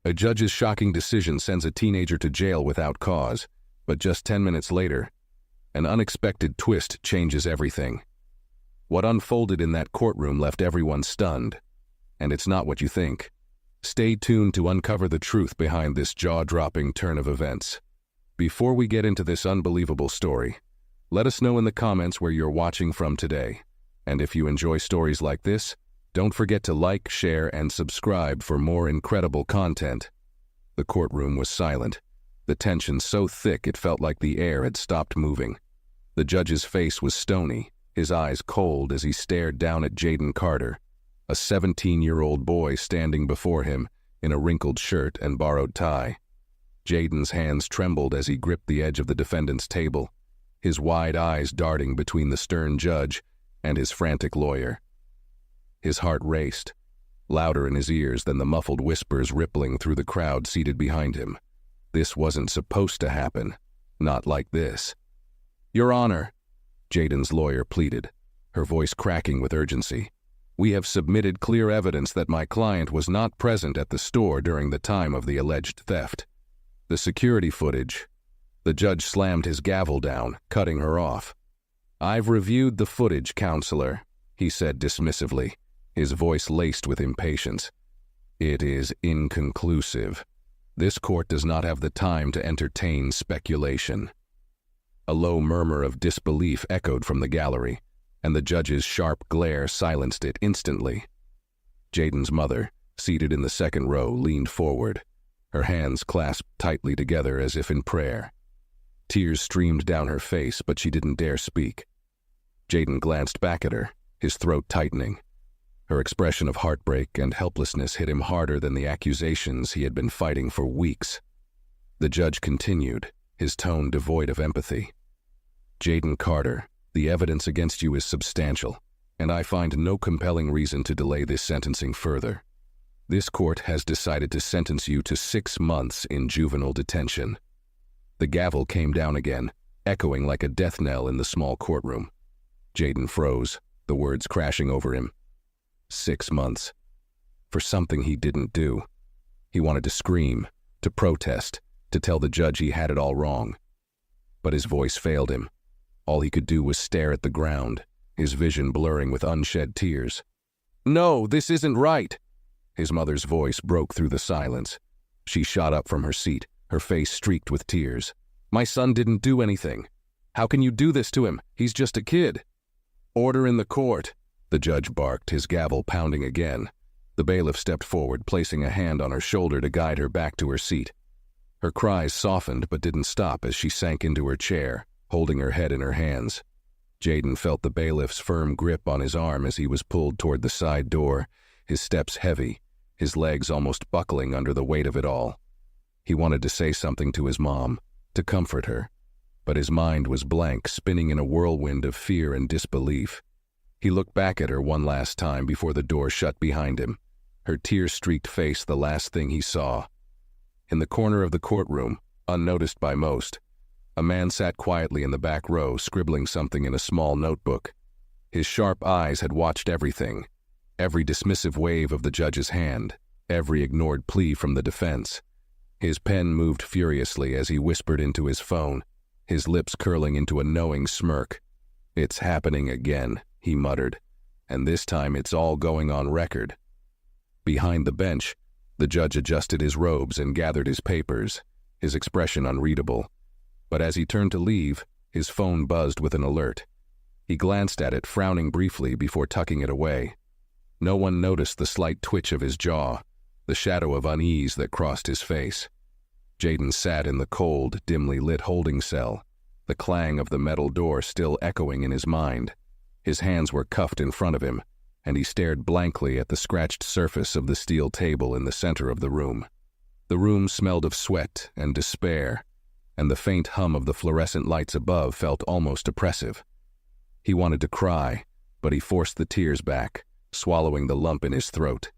A judge's shocking decision sends a teenager to jail without cause, but just 10 minutes later, an unexpected twist changes everything. What unfolded in that courtroom left everyone stunned, and it's not what you think. Stay tuned to uncover the truth behind this jaw-dropping turn of events. Before we get into this unbelievable story, let us know in the comments where you're watching from today. And if you enjoy stories like this, don't forget to like, share, and subscribe for more incredible content. The courtroom was silent, the tension so thick it felt like the air had stopped moving. The judge's face was stony, his eyes cold as he stared down at Jaden Carter, a 17-year-old boy standing before him in a wrinkled shirt and borrowed tie. Jaden's hands trembled as he gripped the edge of the defendant's table, his wide eyes darting between the stern judge and his frantic lawyer. His heart raced, louder in his ears than the muffled whispers rippling through the crowd seated behind him. This wasn't supposed to happen. Not like this. "Your Honor," Jaden's lawyer pleaded, her voice cracking with urgency. "We have submitted clear evidence that my client was not present at the store during the time of the alleged theft. The security footage..." The judge slammed his gavel down, cutting her off. "I've reviewed the footage, counselor," he said dismissively, his voice laced with impatience. "It is inconclusive. This court does not have the time to entertain speculation." A low murmur of disbelief echoed from the gallery, and the judge's sharp glare silenced it instantly. Jaden's mother, seated in the second row, leaned forward, her hands clasped tightly together as if in prayer. Tears streamed down her face, but she didn't dare speak. Jaden glanced back at her, his throat tightening. Her expression of heartbreak and helplessness hit him harder than the accusations he had been fighting for weeks. The judge continued, his tone devoid of empathy. "Jaden Carter, the evidence against you is substantial, and I find no compelling reason to delay this sentencing further. This court has decided to sentence you to 6 months in juvenile detention." The gavel came down again, echoing like a death knell in the small courtroom. Jaden froze, the words crashing over him. 6 months. For something he didn't do. He wanted to scream, to protest, to tell the judge he had it all wrong. But his voice failed him. All he could do was stare at the ground, his vision blurring with unshed tears. "No, this isn't right!" His mother's voice broke through the silence. She shot up from her seat, her face streaked with tears. "My son didn't do anything. How can you do this to him? He's just a kid." "Order in the court," the judge barked, his gavel pounding again. The bailiff stepped forward, placing a hand on her shoulder to guide her back to her seat. Her cries softened but didn't stop as she sank into her chair, holding her head in her hands. Jaden felt the bailiff's firm grip on his arm as he was pulled toward the side door, his steps heavy, his legs almost buckling under the weight of it all. He wanted to say something to his mom, to comfort her, but his mind was blank, spinning in a whirlwind of fear and disbelief. He looked back at her one last time before the door shut behind him, her tear-streaked face the last thing he saw. In the corner of the courtroom, unnoticed by most, a man sat quietly in the back row, scribbling something in a small notebook. His sharp eyes had watched everything, every dismissive wave of the judge's hand, every ignored plea from the defense. His pen moved furiously as he whispered into his phone, his lips curling into a knowing smirk. "It's happening again," he muttered, "and this time it's all going on record." Behind the bench, the judge adjusted his robes and gathered his papers, his expression unreadable. But as he turned to leave, his phone buzzed with an alert. He glanced at it, frowning briefly before tucking it away. No one noticed the slight twitch of his jaw, the shadow of unease that crossed his face. Jaden sat in the cold, dimly lit holding cell, the clang of the metal door still echoing in his mind. His hands were cuffed in front of him, and he stared blankly at the scratched surface of the steel table in the center of the room. The room smelled of sweat and despair, and the faint hum of the fluorescent lights above felt almost oppressive. He wanted to cry, but he forced the tears back, swallowing the lump in his throat.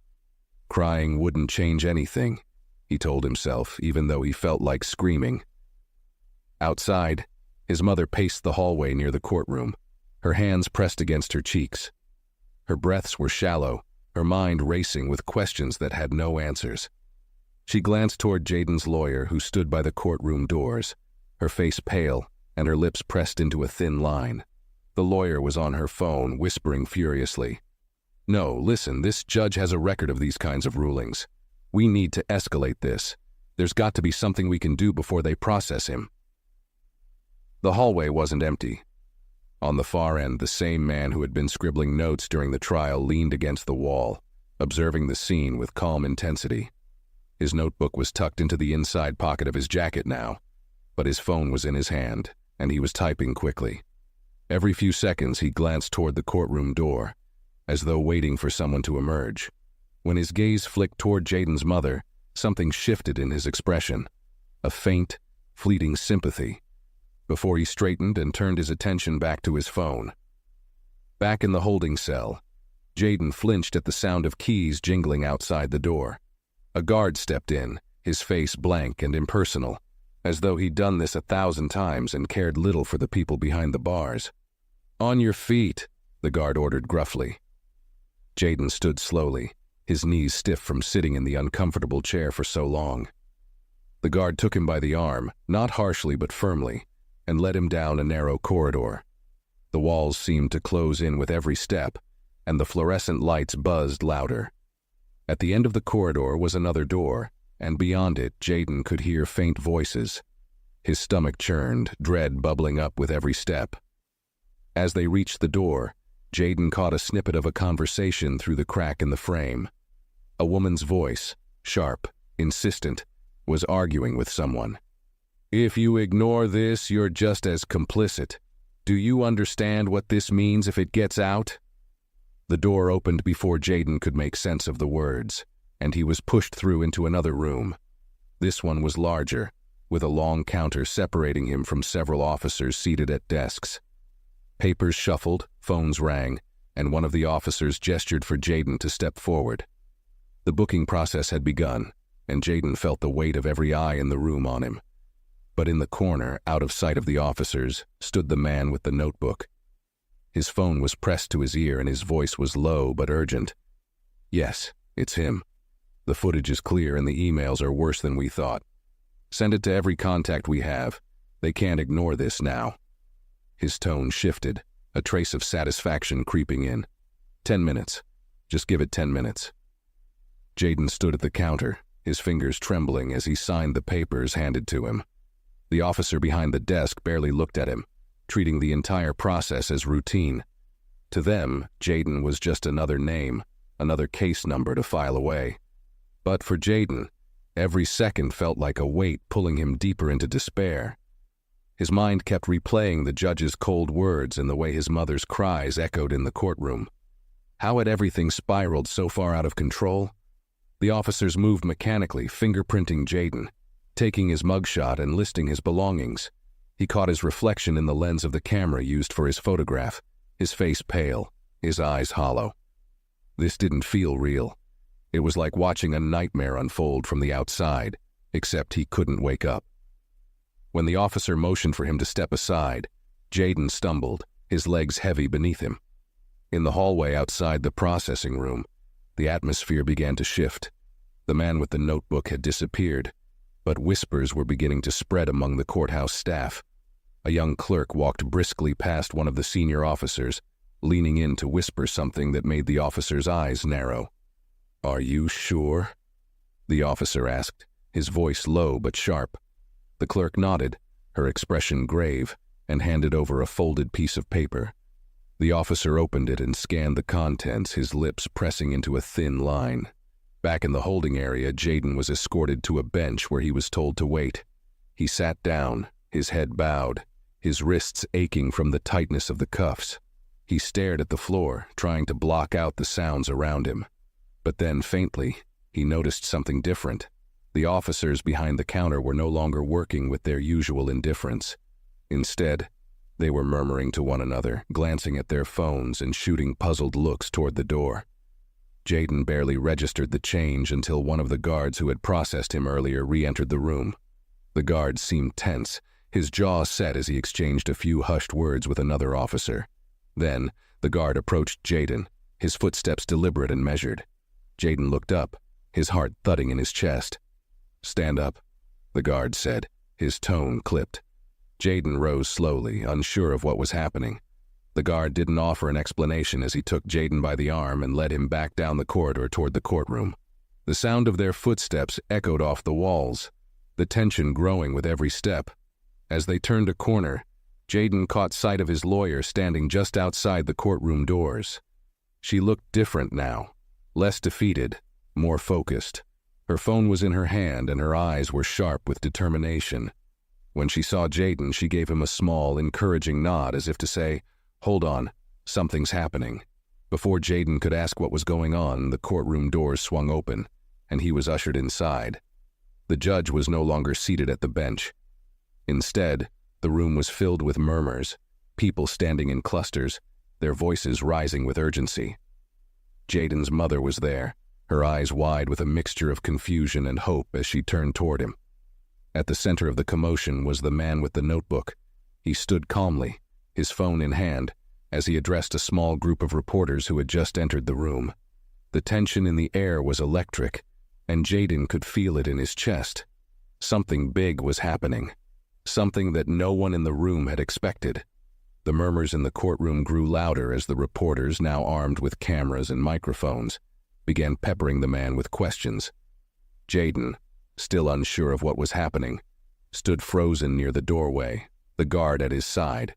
Crying wouldn't change anything, he told himself, even though he felt like screaming. Outside, his mother paced the hallway near the courtroom, her hands pressed against her cheeks. Her breaths were shallow, her mind racing with questions that had no answers. She glanced toward Jaden's lawyer, who stood by the courtroom doors, her face pale and her lips pressed into a thin line. The lawyer was on her phone, whispering furiously. "No, listen, this judge has a record of these kinds of rulings. We need to escalate this. There's got to be something we can do before they process him." The hallway wasn't empty. On the far end, the same man who had been scribbling notes during the trial leaned against the wall, observing the scene with calm intensity. His notebook was tucked into the inside pocket of his jacket now, but his phone was in his hand, and he was typing quickly. Every few seconds he glanced toward the courtroom door, as though waiting for someone to emerge. When his gaze flicked toward Jaden's mother, something shifted in his expression, a faint, fleeting sympathy, before he straightened and turned his attention back to his phone. Back in the holding cell, Jaden flinched at the sound of keys jingling outside the door. A guard stepped in, his face blank and impersonal, as though he'd done this 1,000 times and cared little for the people behind the bars. "On your feet," the guard ordered gruffly. Jaden stood slowly, his knees stiff from sitting in the uncomfortable chair for so long. The guard took him by the arm, not harshly but firmly, and led him down a narrow corridor. The walls seemed to close in with every step, and the fluorescent lights buzzed louder. At the end of the corridor was another door, and beyond it Jaden could hear faint voices. His stomach churned, dread bubbling up with every step. As they reached the door, Jaden caught a snippet of a conversation through the crack in the frame. A woman's voice, sharp, insistent, was arguing with someone. "If you ignore this, you're just as complicit. Do you understand what this means if it gets out?" The door opened before Jaden could make sense of the words, and he was pushed through into another room. This one was larger, with a long counter separating him from several officers seated at desks. Papers shuffled, phones rang, and one of the officers gestured for Jaden to step forward. The booking process had begun, and Jaden felt the weight of every eye in the room on him. But in the corner, out of sight of the officers, stood the man with the notebook. His phone was pressed to his ear and his voice was low but urgent. "Yes, it's him. The footage is clear and the emails are worse than we thought. Send it to every contact we have. They can't ignore this now." His tone shifted, a trace of satisfaction creeping in. 10 minutes. Just give it 10 minutes. Jaden stood at the counter, his fingers trembling as he signed the papers handed to him. The officer behind the desk barely looked at him, treating the entire process as routine. To them, Jaden was just another name, another case number to file away. But for Jaden, every second felt like a weight pulling him deeper into despair. His mind kept replaying the judge's cold words and the way his mother's cries echoed in the courtroom. How had everything spiraled so far out of control? The officers moved mechanically, fingerprinting Jaden, taking his mugshot and listing his belongings. He caught his reflection in the lens of the camera used for his photograph, his face pale, his eyes hollow. This didn't feel real. It was like watching a nightmare unfold from the outside, except he couldn't wake up. When the officer motioned for him to step aside, Jaden stumbled, his legs heavy beneath him. In the hallway outside the processing room, the atmosphere began to shift. The man with the notebook had disappeared, but whispers were beginning to spread among the courthouse staff. A young clerk walked briskly past one of the senior officers, leaning in to whisper something that made the officer's eyes narrow. "Are you sure?" the officer asked, his voice low but sharp. The clerk nodded, her expression grave, and handed over a folded piece of paper. The officer opened it and scanned the contents, his lips pressing into a thin line. Back in the holding area, Jaden was escorted to a bench where he was told to wait. He sat down, his head bowed, his wrists aching from the tightness of the cuffs. He stared at the floor, trying to block out the sounds around him. But then, faintly, he noticed something different. The officers behind the counter were no longer working with their usual indifference. Instead, they were murmuring to one another, glancing at their phones and shooting puzzled looks toward the door. Jaden barely registered the change until one of the guards who had processed him earlier re-entered the room. The guard seemed tense, his jaw set as he exchanged a few hushed words with another officer. Then, the guard approached Jaden, his footsteps deliberate and measured. Jaden looked up, his heart thudding in his chest. "Stand up," the guard said, his tone clipped. Jaden rose slowly, unsure of what was happening. The guard didn't offer an explanation as he took Jaden by the arm and led him back down the corridor toward the courtroom. The sound of their footsteps echoed off the walls, the tension growing with every step. As they turned a corner, Jaden caught sight of his lawyer standing just outside the courtroom doors. She looked different now, less defeated, more focused. Her phone was in her hand and her eyes were sharp with determination. When she saw Jaden, she gave him a small, encouraging nod as if to say, "Hold on, something's happening." Before Jaden could ask what was going on, the courtroom doors swung open, and he was ushered inside. The judge was no longer seated at the bench. Instead, the room was filled with murmurs, people standing in clusters, their voices rising with urgency. Jaden's mother was there, her eyes wide with a mixture of confusion and hope as she turned toward him. At the center of the commotion was the man with the notebook. He stood calmly, his phone in hand, as he addressed a small group of reporters who had just entered the room. The tension in the air was electric, and Jaden could feel it in his chest. Something big was happening, something that no one in the room had expected. The murmurs in the courtroom grew louder as the reporters, now armed with cameras and microphones, began peppering the man with questions. Jaden, still unsure of what was happening, stood frozen near the doorway, the guard at his side.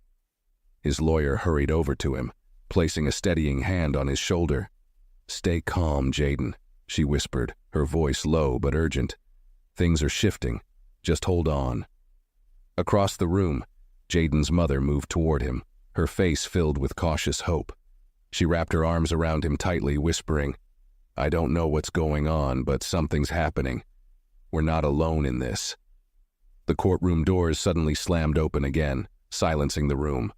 His lawyer hurried over to him, placing a steadying hand on his shoulder. "Stay calm, Jaden," she whispered, her voice low but urgent. "Things are shifting. Just hold on." Across the room, Jaden's mother moved toward him, her face filled with cautious hope. She wrapped her arms around him tightly, whispering, "I don't know what's going on, but something's happening. We're not alone in this." The courtroom doors suddenly slammed open again, silencing the room.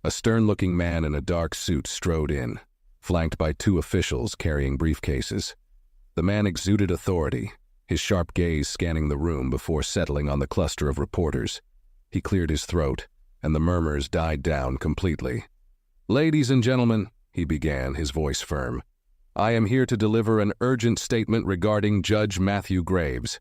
A stern-looking man in a dark suit strode in, flanked by two officials carrying briefcases. The man exuded authority, his sharp gaze scanning the room before settling on the cluster of reporters. He cleared his throat, and the murmurs died down completely. "Ladies and gentlemen," he began, his voice firm, "I am here to deliver an urgent statement regarding Judge Matthew Graves.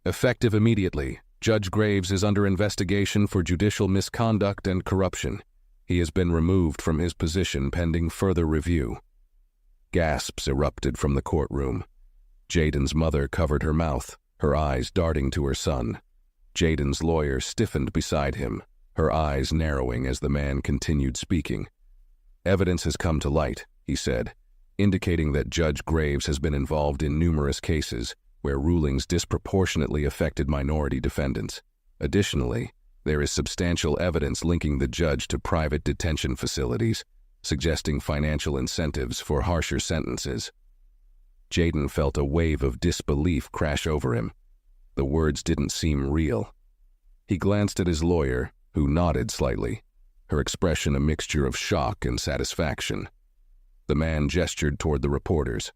Effective immediately, Judge Graves is under investigation for judicial misconduct and corruption. He has been removed from his position pending further review." Gasps erupted from the courtroom. Jaden's mother covered her mouth, her eyes darting to her son. Jaden's lawyer stiffened beside him, her eyes narrowing as the man continued speaking. "Evidence has come to light," he said, indicating that Judge Graves has been involved in numerous cases where rulings disproportionately affected minority defendants. Additionally, there is substantial evidence linking the judge to private detention facilities, suggesting financial incentives for harsher sentences. Jaden felt a wave of disbelief crash over him. The words didn't seem real. He glanced at his lawyer, who nodded slightly, her expression a mixture of shock and satisfaction. The man gestured toward the reporters.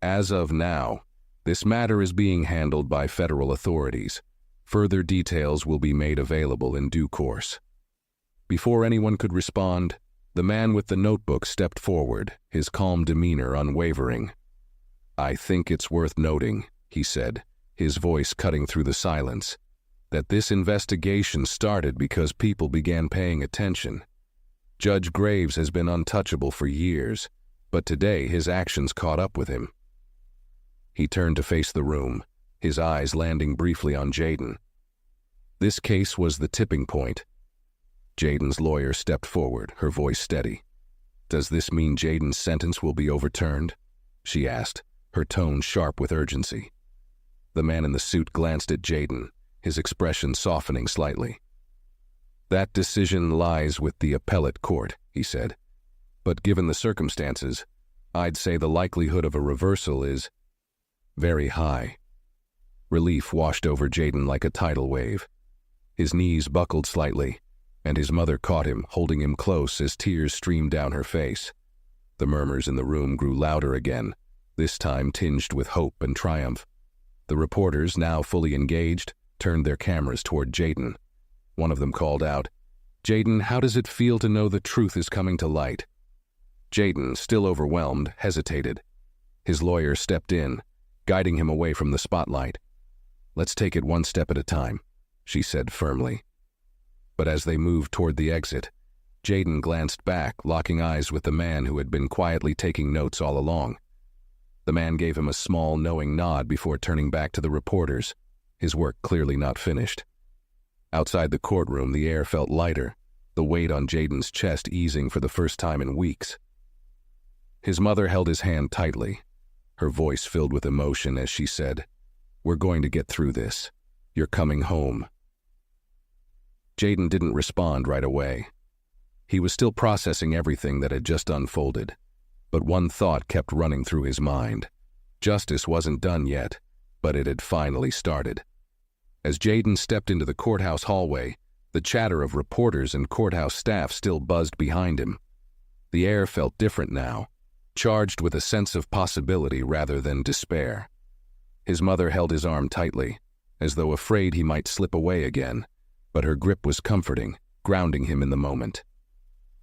"As of now, this matter is being handled by federal authorities. Further details will be made available in due course." Before anyone could respond, the man with the notebook stepped forward, his calm demeanor unwavering. "I think it's worth noting," he said, his voice cutting through the silence, "that this investigation started because people began paying attention. Judge Graves has been untouchable for years, but today his actions caught up with him." He turned to face the room, his eyes landing briefly on Jaden. This case was the tipping point. Jaden's lawyer stepped forward, her voice steady. "Does this mean Jaden's sentence will be overturned?" she asked, her tone sharp with urgency. The man in the suit glanced at Jaden, his expression softening slightly. "That decision lies with the appellate court," he said. "But given the circumstances, I'd say the likelihood of a reversal is very high." Relief washed over Jaden like a tidal wave. His knees buckled slightly, and his mother caught him, holding him close as tears streamed down her face. The murmurs in the room grew louder again, this time tinged with hope and triumph. The reporters, now fully engaged, turned their cameras toward Jaden. One of them called out, "Jaden, how does it feel to know the truth is coming to light?" Jaden, still overwhelmed, hesitated. His lawyer stepped in, guiding him away from the spotlight. Let's take it one step at a time, she said firmly. But as they moved toward the exit, Jaden glanced back, locking eyes with the man who had been quietly taking notes all along. The man gave him a small, knowing nod before turning back to the reporters, his work clearly not finished. Outside the courtroom, the air felt lighter, the weight on Jaden's chest easing for the first time in weeks. His mother held his hand tightly, her voice filled with emotion as she said, "We're going to get through this. You're coming home." Jaden didn't respond right away. He was still processing everything that had just unfolded, but one thought kept running through his mind. Justice wasn't done yet, but it had finally started. As Jaden stepped into the courthouse hallway, the chatter of reporters and courthouse staff still buzzed behind him. The air felt different now, charged with a sense of possibility rather than despair. His mother held his arm tightly, as though afraid he might slip away again, but her grip was comforting, grounding him in the moment.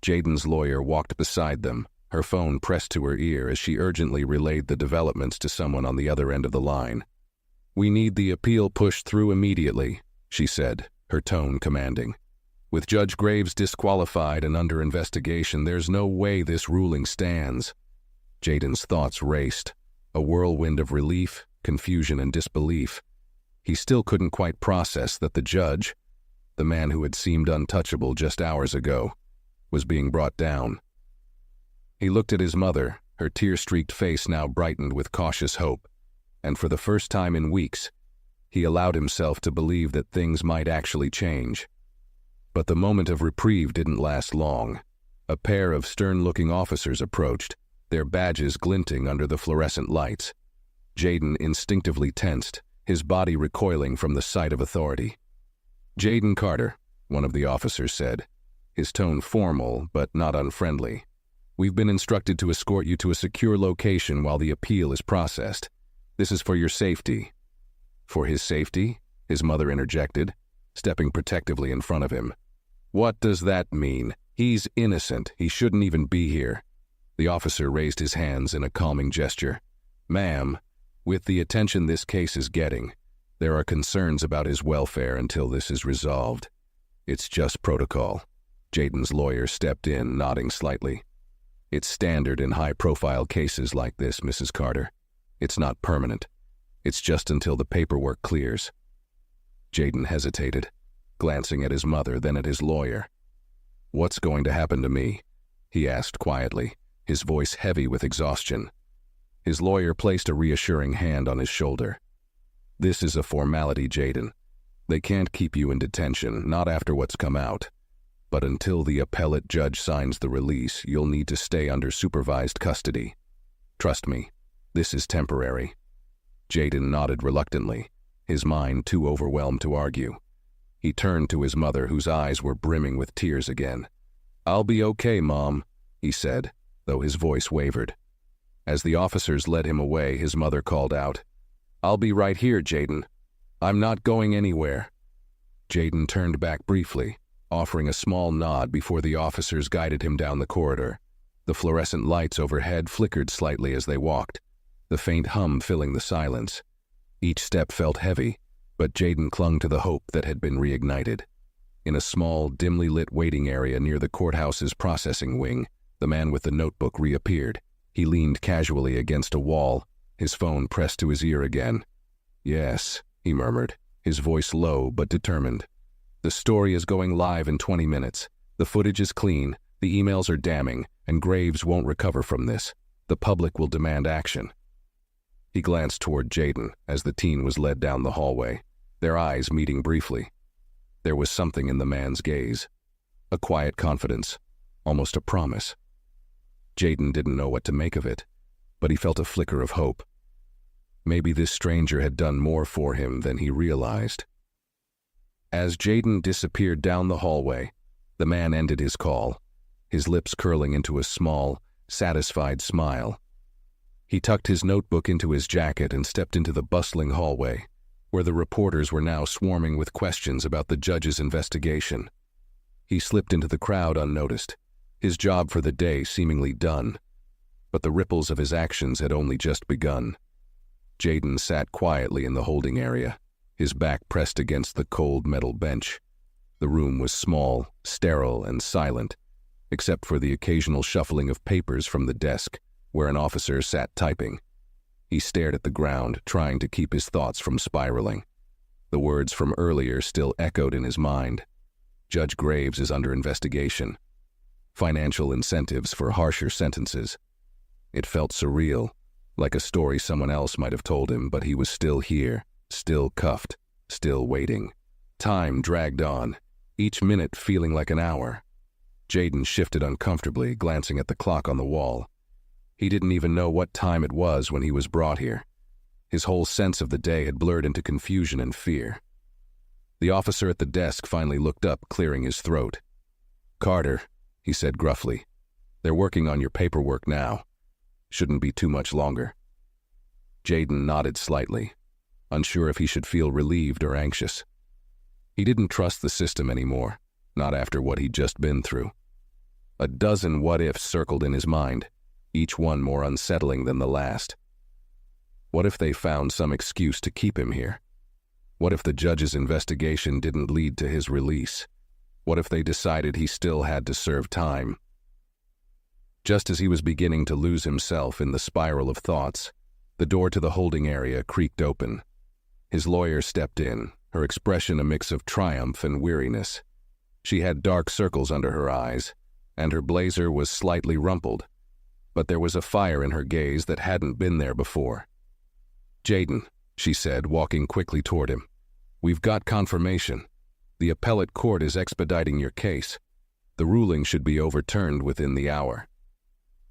Jaden's lawyer walked beside them, her phone pressed to her ear as she urgently relayed the developments to someone on the other end of the line. "We need the appeal pushed through immediately," she said, her tone commanding. "With Judge Graves disqualified and under investigation, there's no way this ruling stands." Jaden's thoughts raced, a whirlwind of relief, confusion, and disbelief. He still couldn't quite process that the judge, the man who had seemed untouchable just hours ago, was being brought down. He looked at his mother, her tear-streaked face now brightened with cautious hope, and for the first time in weeks, he allowed himself to believe that things might actually change. But the moment of reprieve didn't last long. A pair of stern-looking officers approached, their badges glinting under the fluorescent lights. Jaden instinctively tensed, his body recoiling from the sight of authority. "Jaden Carter," one of the officers said, his tone formal but not unfriendly. "We've been instructed to escort you to a secure location while the appeal is processed. This is for your safety." "For his safety?" his mother interjected, stepping protectively in front of him. "What does that mean? He's innocent. He shouldn't even be here." The officer raised his hands in a calming gesture. "Ma'am, with the attention this case is getting, there are concerns about his welfare until this is resolved. It's just protocol." Jaden's lawyer stepped in, nodding slightly. "It's standard in high-profile cases like this, Mrs. Carter. It's not permanent. It's just until the paperwork clears." Jaden hesitated, glancing at his mother, then at his lawyer. "What's going to happen to me?" he asked quietly, his voice heavy with exhaustion. His lawyer placed a reassuring hand on his shoulder. "This is a formality, Jaden. They can't keep you in detention, not after what's come out. But until the appellate judge signs the release, you'll need to stay under supervised custody. Trust me, this is temporary." Jaden nodded reluctantly, his mind too overwhelmed to argue. He turned to his mother, whose eyes were brimming with tears again. "I'll be okay, Mom," he said, though his voice wavered. As the officers led him away, his mother called out, "I'll be right here, Jaden. I'm not going anywhere." Jaden turned back briefly, offering a small nod before the officers guided him down the corridor. The fluorescent lights overhead flickered slightly as they walked, the faint hum filling the silence. Each step felt heavy, but Jaden clung to the hope that had been reignited. In a small, dimly lit waiting area near the courthouse's processing wing, the man with the notebook reappeared. He leaned casually against a wall, his phone pressed to his ear again. "Yes," he murmured, his voice low but determined. "The story is going live in 20 minutes. The footage is clean, the emails are damning, and Graves won't recover from this. The public will demand action." He glanced toward Jaden as the teen was led down the hallway, their eyes meeting briefly. There was something in the man's gaze, a quiet confidence, almost a promise. Jaden didn't know what to make of it, but he felt a flicker of hope. Maybe this stranger had done more for him than he realized. As Jaden disappeared down the hallway, the man ended his call, his lips curling into a small, satisfied smile. He tucked his notebook into his jacket and stepped into the bustling hallway, where the reporters were now swarming with questions about the judge's investigation. He slipped into the crowd unnoticed, his job for the day seemingly done, but the ripples of his actions had only just begun. Jaden sat quietly in the holding area, his back pressed against the cold metal bench. The room was small, sterile, and silent, except for the occasional shuffling of papers from the desk where an officer sat typing. He stared at the ground, trying to keep his thoughts from spiraling. The words from earlier still echoed in his mind. Judge Graves is under investigation. Financial incentives for harsher sentences. It felt surreal, like a story someone else might have told him, but he was still here, still cuffed, still waiting. Time dragged on, each minute feeling like an hour. Jaden shifted uncomfortably, glancing at the clock on the wall. He didn't even know what time it was when he was brought here. His whole sense of the day had blurred into confusion and fear. The officer at the desk finally looked up, clearing his throat. "Carter," he said gruffly, "they're working on your paperwork now. Shouldn't be too much longer." Jaden nodded slightly, unsure if he should feel relieved or anxious. He didn't trust the system anymore, not after what he'd just been through. A dozen what-ifs circled in his mind, each one more unsettling than the last. What if they found some excuse to keep him here? What if the judge's investigation didn't lead to his release? What if they decided he still had to serve time? Just as he was beginning to lose himself in the spiral of thoughts, the door to the holding area creaked open. His lawyer stepped in, her expression a mix of triumph and weariness. She had dark circles under her eyes, and her blazer was slightly rumpled, but there was a fire in her gaze that hadn't been there before. "Jaden," she said, walking quickly toward him, "we've got confirmation. The appellate court is expediting your case. The ruling should be overturned within the hour."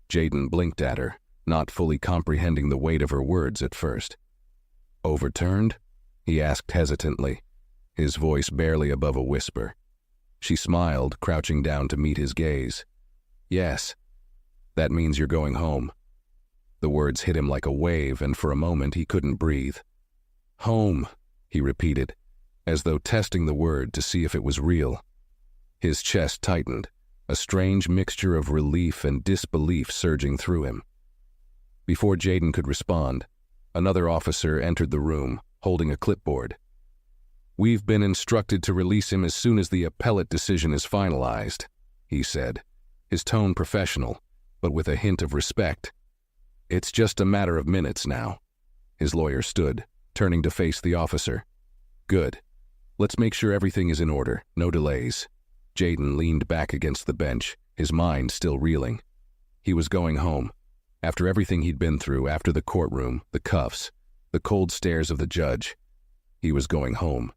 Jaden blinked at her, not fully comprehending the weight of her words at first. "Overturned?" he asked hesitantly, his voice barely above a whisper. She smiled, crouching down to meet his gaze. "Yes. That means you're going home." The words hit him like a wave, and for a moment he couldn't breathe. "Home," he repeated, as though testing the word to see if it was real. His chest tightened, a strange mixture of relief and disbelief surging through him. Before Jaden could respond, another officer entered the room, holding a clipboard. "We've been instructed to release him as soon as the appellate decision is finalized," he said, his tone professional, but with a hint of respect. "It's just a matter of minutes now." His lawyer stood, turning to face the officer. "Good. Let's make sure everything is in order, no delays." Jaden leaned back against the bench, his mind still reeling. He was going home. After everything he'd been through, after the courtroom, the cuffs, the cold stares of the judge, he was going home.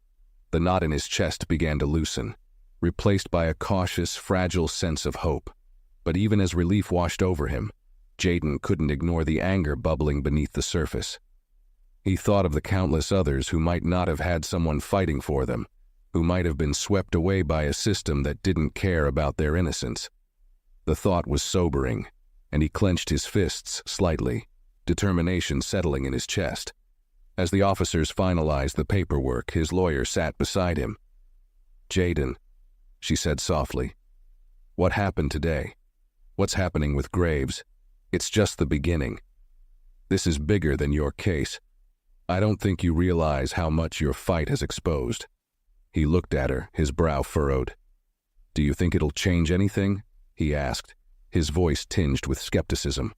The knot in his chest began to loosen, replaced by a cautious, fragile sense of hope. But even as relief washed over him, Jaden couldn't ignore the anger bubbling beneath the surface. He thought of the countless others who might not have had someone fighting for them, who might have been swept away by a system that didn't care about their innocence. The thought was sobering, and he clenched his fists slightly, determination settling in his chest. As the officers finalized the paperwork, his lawyer sat beside him. "Jaden," she said softly, "what happened today? What's happening with Graves? It's just the beginning. This is bigger than your case. I don't think you realize how much your fight has exposed." He looked at her, his brow furrowed. "Do you think it'll change anything?" he asked, his voice tinged with skepticism.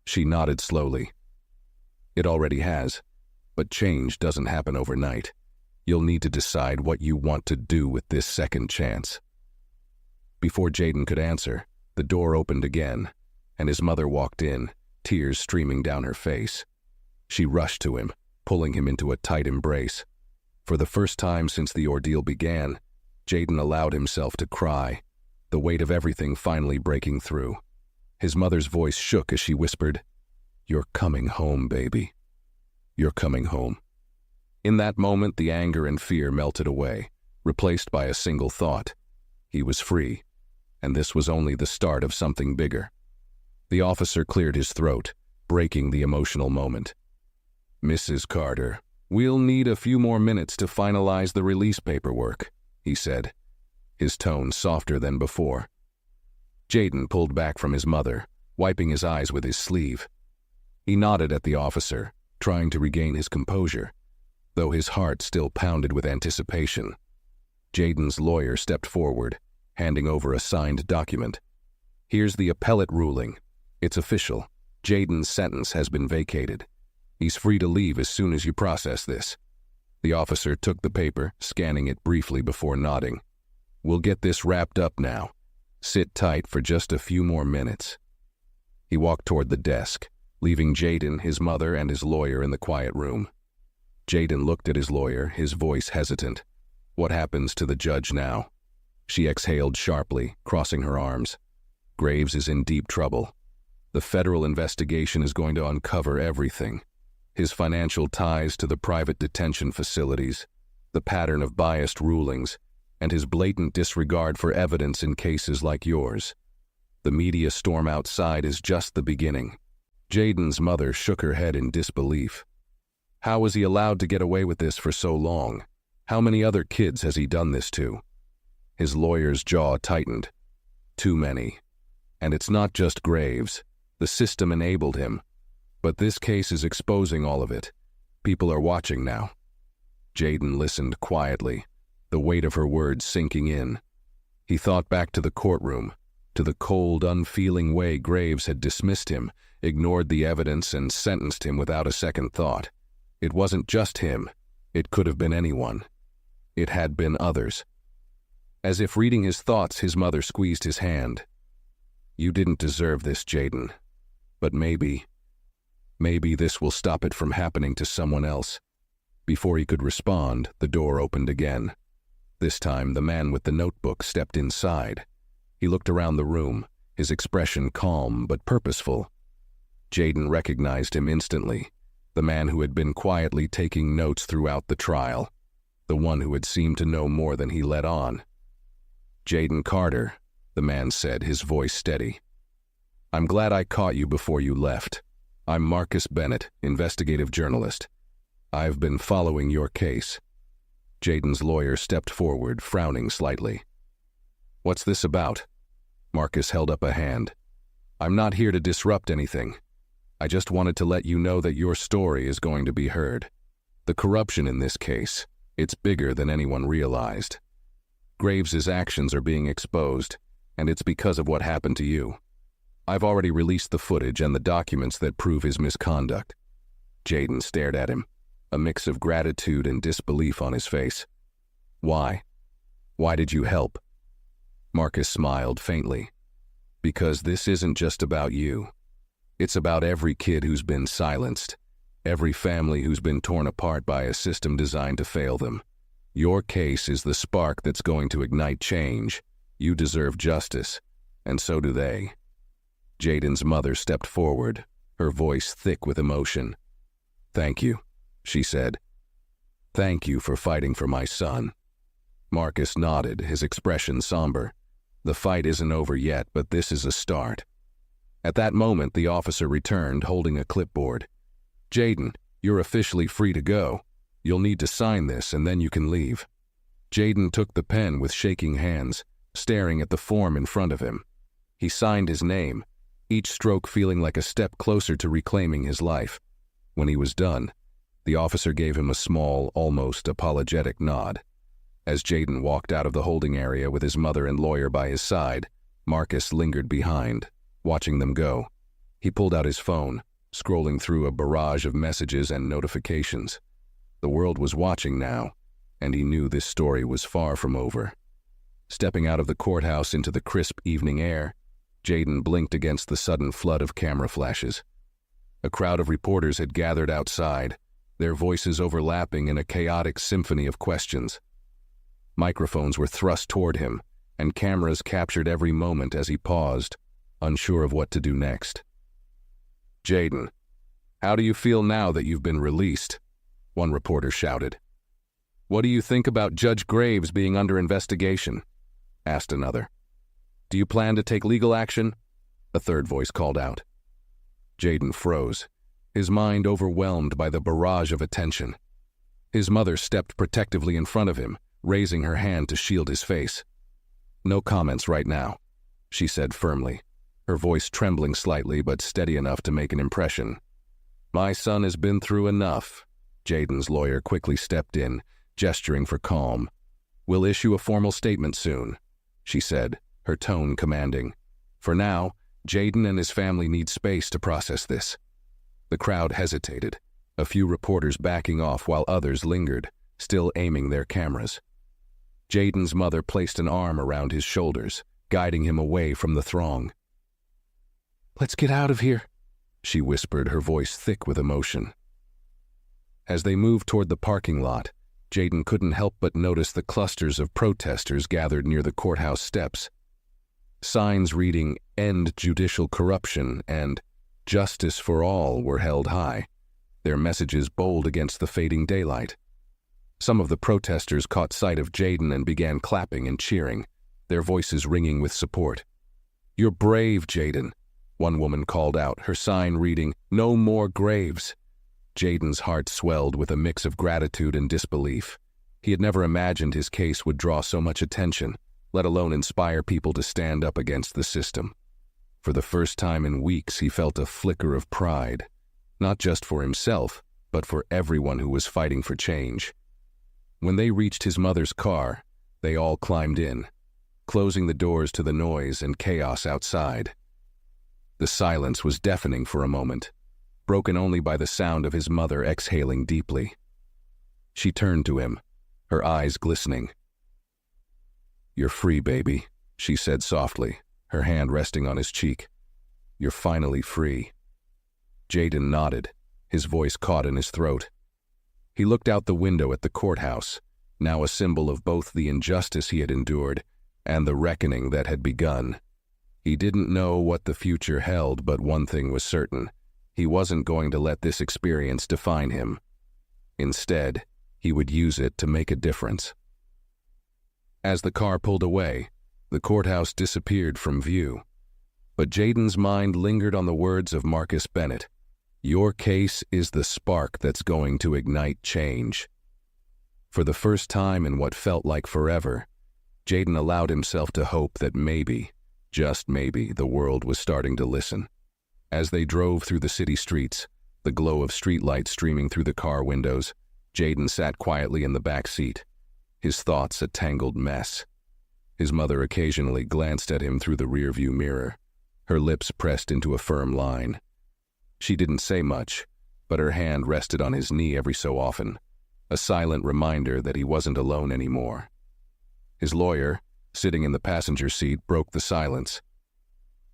She nodded slowly. "It already has, but change doesn't happen overnight. You'll need to decide what you want to do with this second chance." Before Jaden could answer, the door opened again, and his mother walked in, tears streaming down her face. She rushed to him, pulling him into a tight embrace. For the first time since the ordeal began, Jaden allowed himself to cry, the weight of everything finally breaking through. His mother's voice shook as she whispered, "You're coming home, baby. You're coming home." In that moment, the anger and fear melted away, replaced by a single thought. He was free, and this was only the start of something bigger. The officer cleared his throat, breaking the emotional moment. "Mrs. Carter, we'll need a few more minutes to finalize the release paperwork," he said, his tone softer than before. Jaden pulled back from his mother, wiping his eyes with his sleeve. He nodded at the officer, trying to regain his composure, though his heart still pounded with anticipation. Jaden's lawyer stepped forward, handing over a signed document. "Here's the appellate ruling. It's official. Jaden's sentence has been vacated. He's free to leave as soon as you process this." The officer took the paper, scanning it briefly before nodding. "We'll get this wrapped up now. Sit tight for just a few more minutes." He walked toward the desk, leaving Jaden, his mother, and his lawyer in the quiet room. Jaden looked at his lawyer, his voice hesitant. "What happens to the judge now?" She exhaled sharply, crossing her arms. "Graves is in deep trouble. The federal investigation is going to uncover everything. His financial ties to the private detention facilities, the pattern of biased rulings, and his blatant disregard for evidence in cases like yours. The media storm outside is just the beginning." Jaden's mother shook her head in disbelief. "How was he allowed to get away with this for so long? How many other kids has he done this to?" His lawyer's jaw tightened. "Too many. And it's not just Graves. The system enabled him. But this case is exposing all of it. People are watching now." Jaden listened quietly, the weight of her words sinking in. He thought back to the courtroom, to the cold, unfeeling way Graves had dismissed him, ignored the evidence, and sentenced him without a second thought. It wasn't just him. It could have been anyone. It had been others. As if reading his thoughts, his mother squeezed his hand. "You didn't deserve this, Jaden. But maybe this will stop it from happening to someone else." Before he could respond, the door opened again. This time, the man with the notebook stepped inside. He looked around the room, his expression calm but purposeful. Jaden recognized him instantly, the man who had been quietly taking notes throughout the trial, the one who had seemed to know more than he let on. "Jaden Carter," the man said, his voice steady. "I'm glad I caught you before you left. I'm Marcus Bennett, investigative journalist. I've been following your case." Jaden's lawyer stepped forward, frowning slightly. "What's this about?" Marcus held up a hand. "I'm not here to disrupt anything. I just wanted to let you know that your story is going to be heard. The corruption in this case, it's bigger than anyone realized. Graves's actions are being exposed, and it's because of what happened to you. I've already released the footage and the documents that prove his misconduct." Jaden stared at him, a mix of gratitude and disbelief on his face. "Why? Why did you help?" Marcus smiled faintly. "Because this isn't just about you. It's about every kid who's been silenced, every family who's been torn apart by a system designed to fail them. Your case is the spark that's going to ignite change. You deserve justice, and so do they." Jaden's mother stepped forward, her voice thick with emotion. "Thank you," she said. "Thank you for fighting for my son." Marcus nodded, his expression somber. The fight isn't over yet, but this is a start. At that moment, the officer returned, holding a clipboard. "Jaden, you're officially free to go. You'll need to sign this, and then you can leave." Jaden took the pen with shaking hands, staring at the form in front of him. He signed his name, each stroke feeling like a step closer to reclaiming his life. When he was done, the officer gave him a small, almost apologetic nod. As Jaden walked out of the holding area with his mother and lawyer by his side, Marcus lingered behind, watching them go. He pulled out his phone, scrolling through a barrage of messages and notifications. The world was watching now, and he knew this story was far from over. Stepping out of the courthouse into the crisp evening air, Jaden blinked against the sudden flood of camera flashes. A crowd of reporters had gathered outside, their voices overlapping in a chaotic symphony of questions. Microphones were thrust toward him, and cameras captured every moment as he paused, unsure of what to do next. "Jaden, how do you feel now that you've been released?" one reporter shouted. "What do you think about Judge Graves being under investigation?" asked another. "Do you plan to take legal action?" a third voice called out. Jaden froze, his mind overwhelmed by the barrage of attention. His mother stepped protectively in front of him, raising her hand to shield his face. "No comments right now," she said firmly, her voice trembling slightly but steady enough to make an impression. "My son has been through enough. Jaden's lawyer quickly stepped in, gesturing for calm. "We'll issue a formal statement soon," she said, her tone commanding. "For now, Jaden and his family need space to process this." The crowd hesitated, a few reporters backing off while others lingered, still aiming their cameras. Jaden's mother placed an arm around his shoulders, guiding him away from the throng. "Let's get out of here," she whispered, her voice thick with emotion. As they moved toward the parking lot, Jaden couldn't help but notice the clusters of protesters gathered near the courthouse steps. Signs reading "End Judicial Corruption" and "Justice for All" were held high, their messages bold against the fading daylight. Some of the protesters caught sight of Jaden and began clapping and cheering, their voices ringing with support. "You're brave, Jaden," one woman called out, her sign reading, "No more graves." Jaden's heart swelled with a mix of gratitude and disbelief. He had never imagined his case would draw so much attention, let alone inspire people to stand up against the system. For the first time in weeks, he felt a flicker of pride, not just for himself, but for everyone who was fighting for change. When they reached his mother's car, they all climbed in, closing the doors to the noise and chaos outside. The silence was deafening for a moment, broken only by the sound of his mother exhaling deeply. She turned to him, her eyes glistening. "You're free, baby," she said softly, her hand resting on his cheek. "You're finally free." Jaden nodded, his voice caught in his throat. He looked out the window at the courthouse, now a symbol of both the injustice he had endured and the reckoning that had begun. He didn't know what the future held, but one thing was certain. He wasn't going to let this experience define him. Instead, he would use it to make a difference. As the car pulled away, the courthouse disappeared from view. But Jaden's mind lingered on the words of Marcus Bennett. "Your case is the spark that's going to ignite change." For the first time in what felt like forever, Jaden allowed himself to hope that maybe, just maybe, the world was starting to listen. As they drove through the city streets, the glow of streetlights streaming through the car windows, Jaden sat quietly in the back seat, his thoughts a tangled mess. His mother occasionally glanced at him through the rearview mirror, her lips pressed into a firm line. She didn't say much, but her hand rested on his knee every so often, a silent reminder that he wasn't alone anymore. His lawyer, sitting in the passenger seat, broke the silence.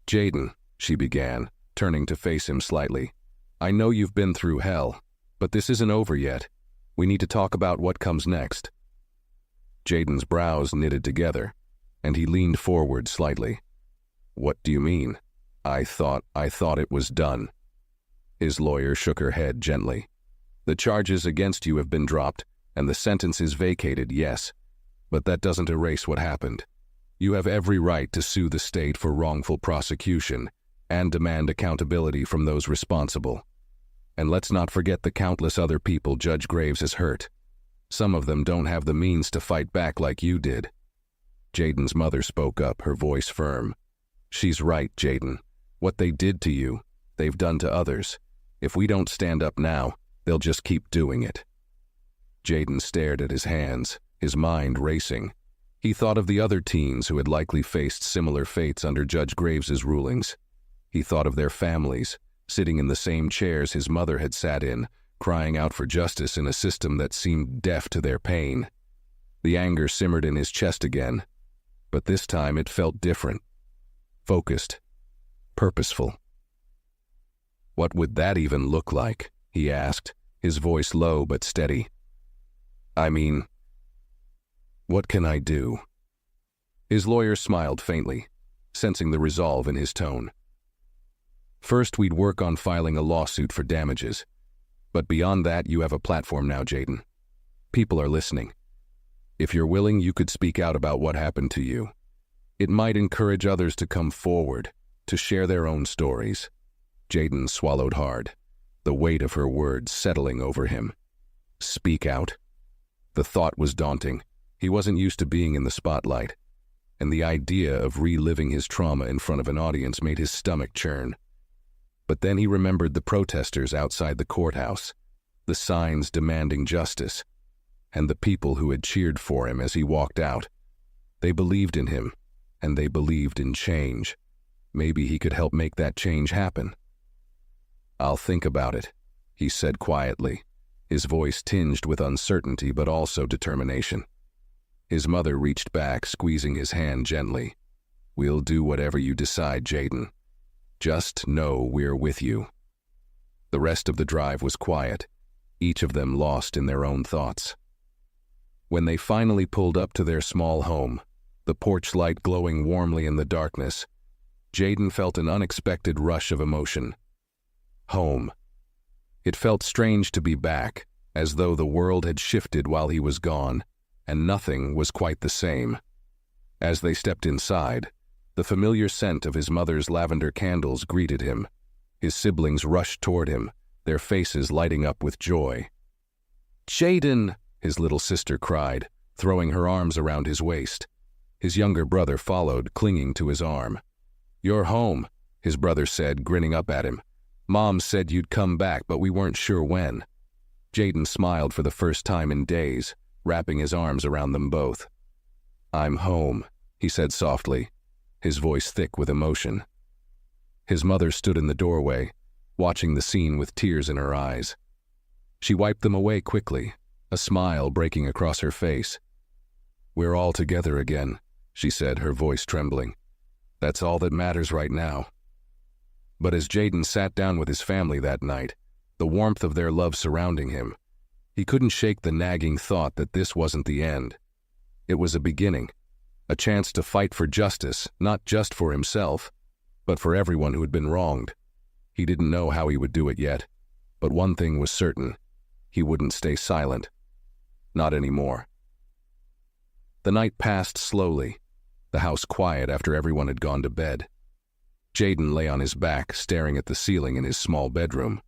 "Jaden," she began, turning to face him slightly, "I know you've been through hell, but this isn't over yet. We need to talk about what comes next." Jaden's brows knitted together, and he leaned forward slightly. "What do you mean? I thought it was done." His lawyer shook her head gently. "The charges against you have been dropped, and the sentence is vacated, yes, but that doesn't erase what happened. You have every right to sue the state for wrongful prosecution and demand accountability from those responsible. And let's not forget the countless other people Judge Graves has hurt. Some of them don't have the means to fight back like you did." Jaden's mother spoke up, her voice firm. "She's right, Jaden. What they did to you, they've done to others. If we don't stand up now, they'll just keep doing it." Jaden stared at his hands, his mind racing. He thought of the other teens who had likely faced similar fates under Judge Graves's rulings. He thought of their families, sitting in the same chairs his mother had sat in, crying out for justice in a system that seemed deaf to their pain. The anger simmered in his chest again, but this time it felt different. Focused. Purposeful. "What would that even look like?" he asked, his voice low but steady. "I mean, what can I do?" His lawyer smiled faintly, sensing the resolve in his tone. "First, we'd work on filing a lawsuit for damages. But beyond that, you have a platform now, Jaden. People are listening. If you're willing, you could speak out about what happened to you. It might encourage others to come forward, to share their own stories." Jaden swallowed hard, the weight of her words settling over him. Speak out? The thought was daunting. He wasn't used to being in the spotlight, and the idea of reliving his trauma in front of an audience made his stomach churn. But then he remembered the protesters outside the courthouse, the signs demanding justice, and the people who had cheered for him as he walked out. They believed in him, and they believed in change. Maybe he could help make that change happen. "I'll think about it," he said quietly, his voice tinged with uncertainty but also determination. His mother reached back, squeezing his hand gently. "We'll do whatever you decide, Jaden. Just know we're with you." The rest of the drive was quiet, each of them lost in their own thoughts. When they finally pulled up to their small home, the porch light glowing warmly in the darkness, Jaden felt an unexpected rush of emotion. Home. It felt strange to be back, as though the world had shifted while he was gone, and nothing was quite the same. As they stepped inside, the familiar scent of his mother's lavender candles greeted him. His siblings rushed toward him, their faces lighting up with joy. "Jaden!" his little sister cried, throwing her arms around his waist. His younger brother followed, clinging to his arm. "You're home," his brother said, grinning up at him. "Mom said you'd come back, but we weren't sure when." Jaden smiled for the first time in days, wrapping his arms around them both. "I'm home," he said softly, his voice thick with emotion. His mother stood in the doorway, watching the scene with tears in her eyes. She wiped them away quickly, a smile breaking across her face. "We're all together again," she said, her voice trembling. "That's all that matters right now." But as Jaden sat down with his family that night, the warmth of their love surrounding him, he couldn't shake the nagging thought that this wasn't the end. It was a beginning, a chance to fight for justice, not just for himself, but for everyone who had been wronged. He didn't know how he would do it yet, but one thing was certain: he wouldn't stay silent. Not anymore. The night passed slowly, the house quiet after everyone had gone to bed. Jaden lay on his back, staring at the ceiling in his small bedroom.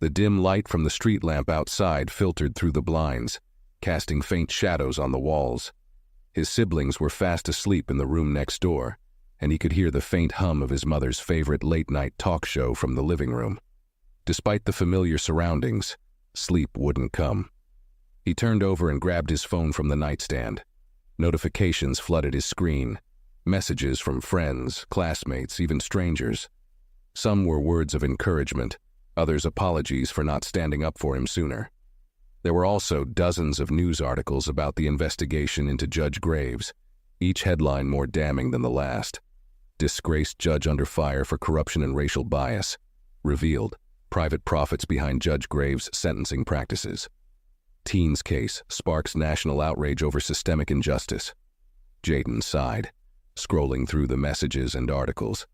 The dim light from the street lamp outside filtered through the blinds, casting faint shadows on the walls. His siblings were fast asleep in the room next door, and he could hear the faint hum of his mother's favorite late-night talk show from the living room. Despite the familiar surroundings, sleep wouldn't come. He turned over and grabbed his phone from the nightstand. Notifications flooded his screen. Messages from friends, classmates, even strangers. Some were words of encouragement, others apologies for not standing up for him sooner. There were also dozens of news articles about the investigation into Judge Graves, each headline more damning than the last. Disgraced judge under fire for corruption and racial bias. Revealed: private profits behind Judge Graves' sentencing practices. Teens case sparks national outrage over systemic injustice. Jaden sighed, scrolling through the messages and articles.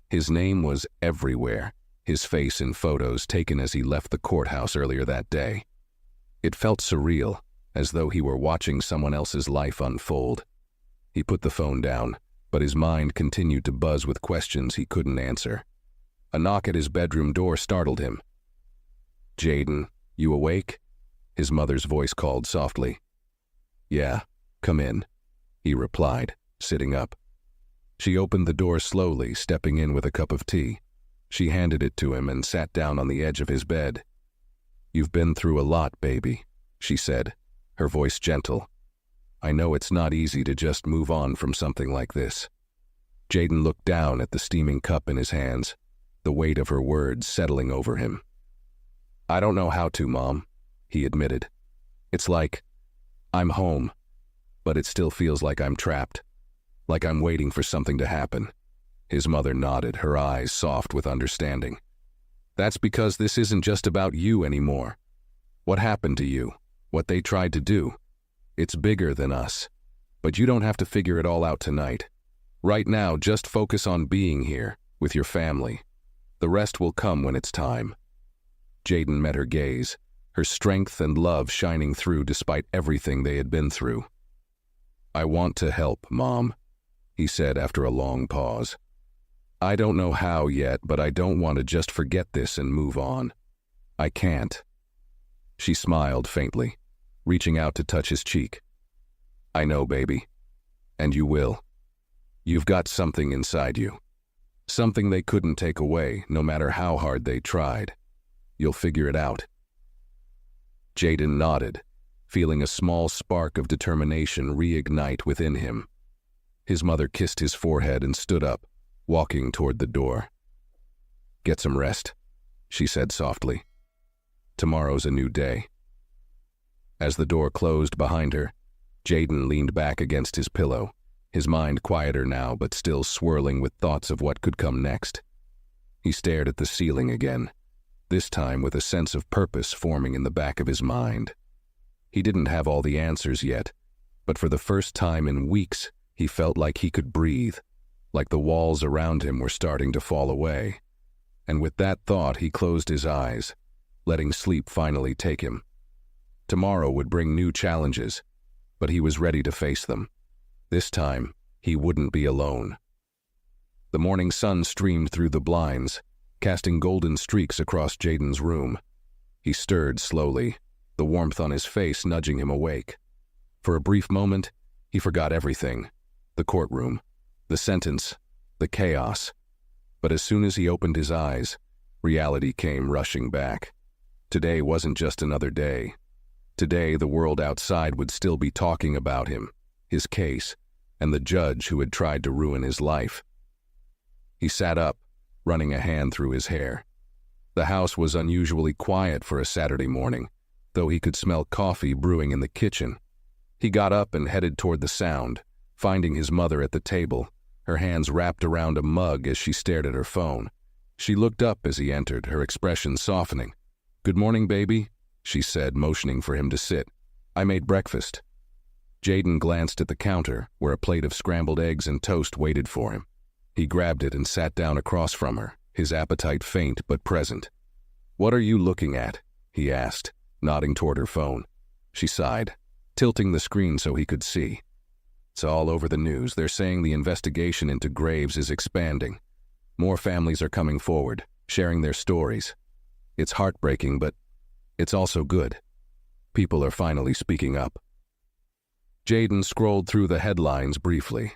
His name was everywhere, his face in photos taken as he left the courthouse earlier that day. It felt surreal, as though he were watching someone else's life unfold. He put the phone down, but his mind continued to buzz with questions he couldn't answer. A knock at his bedroom door startled him. "Jaden, you awake?" his mother's voice called softly. "Yeah, come in," he replied, sitting up. She opened the door slowly, stepping in with a cup of tea. She handed it to him and sat down on the edge of his bed. "You've been through a lot, baby," she said, her voice gentle. "I know it's not easy to just move on from something like this." Jaden looked down at the steaming cup in his hands, the weight of her words settling over him. "I don't know how to, Mom," he admitted. "It's like I'm home, but it still feels like I'm trapped. Like I'm waiting for something to happen." His mother nodded, her eyes soft with understanding. "That's because this isn't just about you anymore. What happened to you, what they tried to do. It's bigger than us. But you don't have to figure it all out tonight. Right now, just focus on being here, with your family. The rest will come when it's time." Jaden met her gaze, her strength and love shining through despite everything they had been through. "I want to help, Mom," he said after a long pause. "I don't know how yet, but I don't want to just forget this and move on. I can't." She smiled faintly, reaching out to touch his cheek. "I know, baby. And you will. You've got something inside you. Something they couldn't take away, no matter how hard they tried. You'll figure it out." Jaden nodded, feeling a small spark of determination reignite within him. His mother kissed his forehead and stood up, walking toward the door. "Get some rest," she said softly. "Tomorrow's a new day." As the door closed behind her, Jaden leaned back against his pillow, his mind quieter now but still swirling with thoughts of what could come next. He stared at the ceiling again, this time with a sense of purpose forming in the back of his mind. He didn't have all the answers yet, but for the first time in weeks, he felt like he could breathe, like the walls around him were starting to fall away. And with that thought, he closed his eyes, letting sleep finally take him. Tomorrow would bring new challenges, but he was ready to face them. This time, he wouldn't be alone. The morning sun streamed through the blinds, casting golden streaks across Jaden's room. He stirred slowly, the warmth on his face nudging him awake. For a brief moment, he forgot everything: the courtroom, the sentence, the chaos. But as soon as he opened his eyes, reality came rushing back. Today wasn't just another day. Today, the world outside would still be talking about him, his case, and the judge who had tried to ruin his life. He sat up, running a hand through his hair. The house was unusually quiet for a Saturday morning, though he could smell coffee brewing in the kitchen. He got up and headed toward the sound, finding his mother at the table, her hands wrapped around a mug as she stared at her phone. She looked up as he entered, her expression softening. "Good morning, baby," she said, motioning for him to sit. "I made breakfast." Jaden glanced at the counter, where a plate of scrambled eggs and toast waited for him. He grabbed it and sat down across from her, his appetite faint but present. "What are you looking at?" he asked, nodding toward her phone. She sighed, tilting the screen so he could see. "It's all over the news. They're saying the investigation into Graves is expanding. More families are coming forward, sharing their stories. It's heartbreaking, but it's also good. People are finally speaking up." Jaden scrolled through the headlines briefly.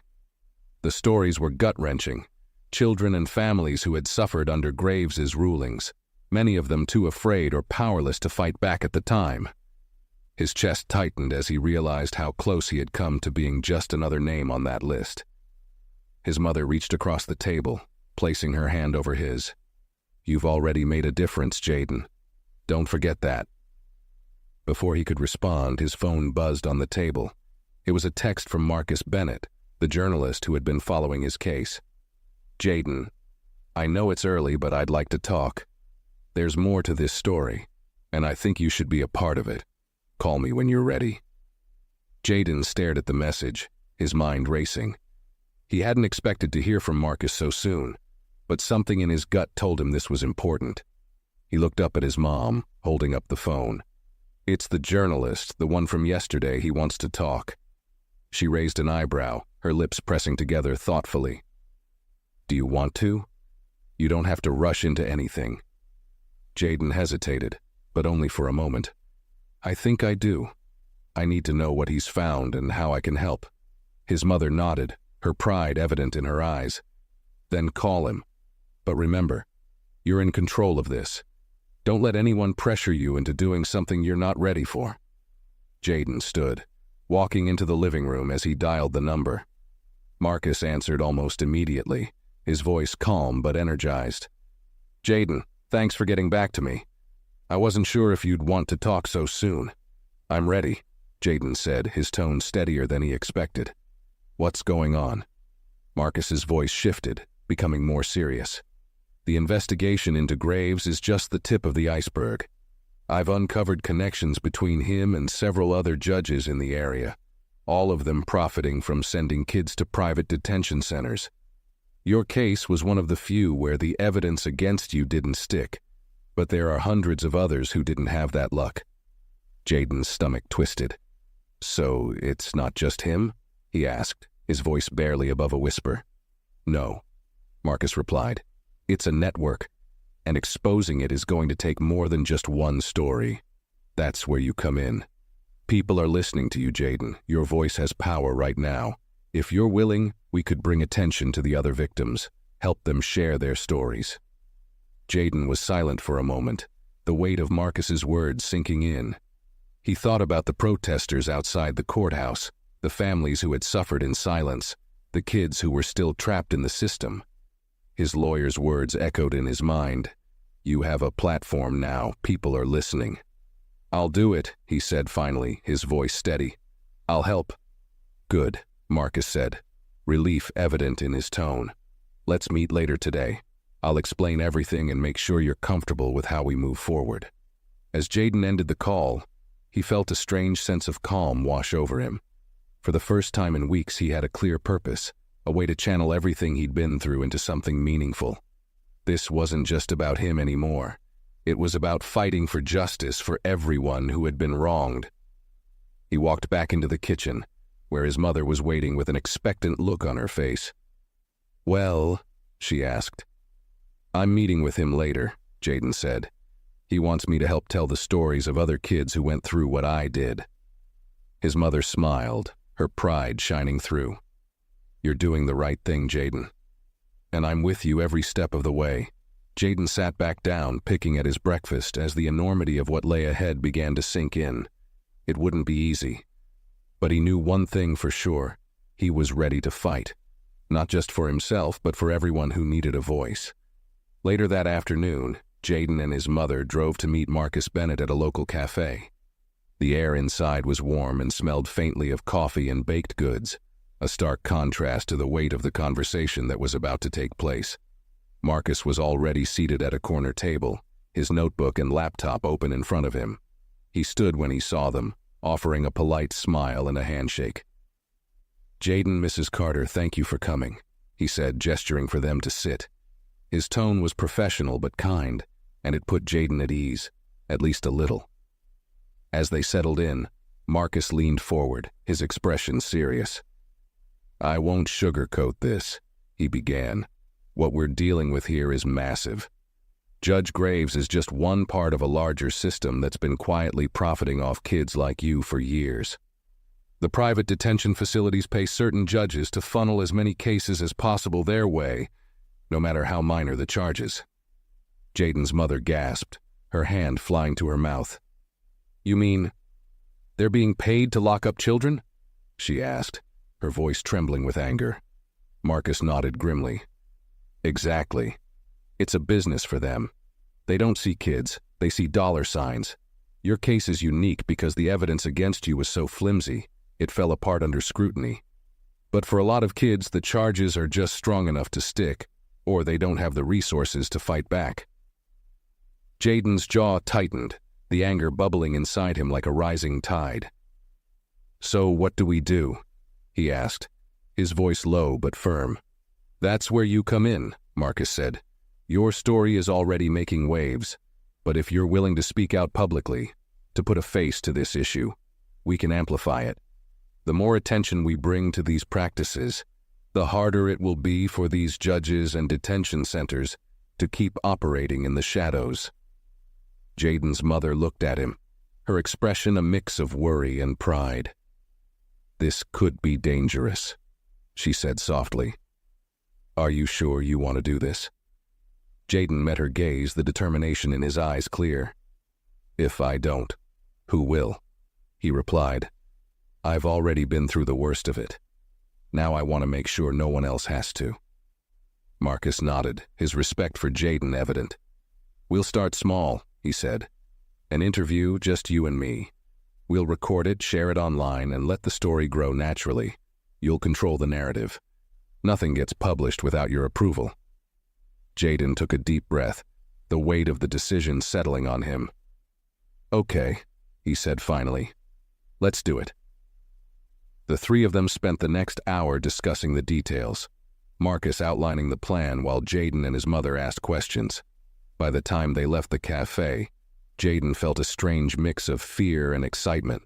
The stories were gut-wrenching. Children and families who had suffered under Graves's rulings, many of them too afraid or powerless to fight back at the time. His chest tightened as he realized how close he had come to being just another name on that list. His mother reached across the table, placing her hand over his. "You've already made a difference, Jaden. Don't forget that." Before he could respond, his phone buzzed on the table. It was a text from Marcus Bennett, the journalist who had been following his case. "Jaden, I know it's early, but I'd like to talk. There's more to this story, and I think you should be a part of it. Call me when you're ready." Jaden stared at the message, his mind racing. He hadn't expected to hear from Marcus so soon, but something in his gut told him this was important. He looked up at his mom, holding up the phone. "It's the journalist, the one from yesterday. He wants to talk." She raised an eyebrow, her lips pressing together thoughtfully. "Do you want to? You don't have to rush into anything." Jaden hesitated, but only for a moment. "I think I do. I need to know what he's found and how I can help." His mother nodded, her pride evident in her eyes. "Then call him. But remember, you're in control of this. Don't let anyone pressure you into doing something you're not ready for." Jaden stood, walking into the living room as he dialed the number. Marcus answered almost immediately, his voice calm but energized. "Jaden, thanks for getting back to me. I wasn't sure if you'd want to talk so soon." "I'm ready," Jaden said, his tone steadier than he expected. "What's going on?" Marcus's voice shifted, becoming more serious. "The investigation into Graves is just the tip of the iceberg. I've uncovered connections between him and several other judges in the area, all of them profiting from sending kids to private detention centers. Your case was one of the few where the evidence against you didn't stick, but there are hundreds of others who didn't have that luck." Jaden's stomach twisted. "So it's not just him?" he asked, his voice barely above a whisper. "No," Marcus replied. "It's a network, and exposing it is going to take more than just one story. That's where you come in. People are listening to you, Jaden. Your voice has power right now. If you're willing, we could bring attention to the other victims, help them share their stories." Jaden was silent for a moment, the weight of Marcus's words sinking in. He thought about the protesters outside the courthouse, the families who had suffered in silence, the kids who were still trapped in the system. His lawyer's words echoed in his mind. "You have a platform now. People are listening." "I'll do it," he said finally, his voice steady. "I'll help." "Good," Marcus said, relief evident in his tone. "Let's meet later today. I'll explain everything and make sure you're comfortable with how we move forward." As Jaden ended the call, he felt a strange sense of calm wash over him. For the first time in weeks, he had a clear purpose, a way to channel everything he'd been through into something meaningful. This wasn't just about him anymore. It was about fighting for justice for everyone who had been wronged. He walked back into the kitchen, where his mother was waiting with an expectant look on her face. "Well," she asked. "I'm meeting with him later," Jaden said. "He wants me to help tell the stories of other kids who went through what I did." His mother smiled, her pride shining through. "You're doing the right thing, Jaden. And I'm with you every step of the way." Jaden sat back down, picking at his breakfast as the enormity of what lay ahead began to sink in. It wouldn't be easy. But he knew one thing for sure. He was ready to fight. Not just for himself, but for everyone who needed a voice. Later that afternoon, Jaden and his mother drove to meet Marcus Bennett at a local cafe. The air inside was warm and smelled faintly of coffee and baked goods, a stark contrast to the weight of the conversation that was about to take place. Marcus was already seated at a corner table, his notebook and laptop open in front of him. He stood when he saw them, offering a polite smile and a handshake. "Jaden, Mrs. Carter, thank you for coming," he said, gesturing for them to sit. His tone was professional but kind, and it put Jaden at ease, at least a little. As they settled in, Marcus leaned forward, his expression serious. "I won't sugarcoat this," he began. "What we're dealing with here is massive. Judge Graves is just one part of a larger system that's been quietly profiting off kids like you for years. The private detention facilities pay certain judges to funnel as many cases as possible their way, no matter how minor the charges." Jaden's mother gasped, her hand flying to her mouth. "You mean they're being paid to lock up children?" she asked, her voice trembling with anger. Marcus nodded grimly. "Exactly. It's a business for them. They don't see kids, they see dollar signs. Your case is unique because the evidence against you was so flimsy, it fell apart under scrutiny. But for a lot of kids, the charges are just strong enough to stick, or they don't have the resources to fight back." Jaden's jaw tightened, the anger bubbling inside him like a rising tide. "So what do we do?" he asked, his voice low but firm. "That's where you come in," Marcus said. "Your story is already making waves, but if you're willing to speak out publicly, to put a face to this issue, we can amplify it. The more attention we bring to these practices, the harder it will be for these judges and detention centers to keep operating in the shadows." Jaden's mother looked at him, her expression a mix of worry and pride. "This could be dangerous," she said softly. "Are you sure you want to do this?" Jaden met her gaze, the determination in his eyes clear. "If I don't, who will?" he replied. "I've already been through the worst of it. Now I want to make sure no one else has to." Marcus nodded, his respect for Jaden evident. "We'll start small," he said. "An interview, just you and me. We'll record it, share it online, and let the story grow naturally. You'll control the narrative. Nothing gets published without your approval." Jaden took a deep breath, the weight of the decision settling on him. "Okay," he said finally. "Let's do it." The three of them spent the next hour discussing the details, Marcus outlining the plan while Jaden and his mother asked questions. By the time they left the cafe, Jaden felt a strange mix of fear and excitement.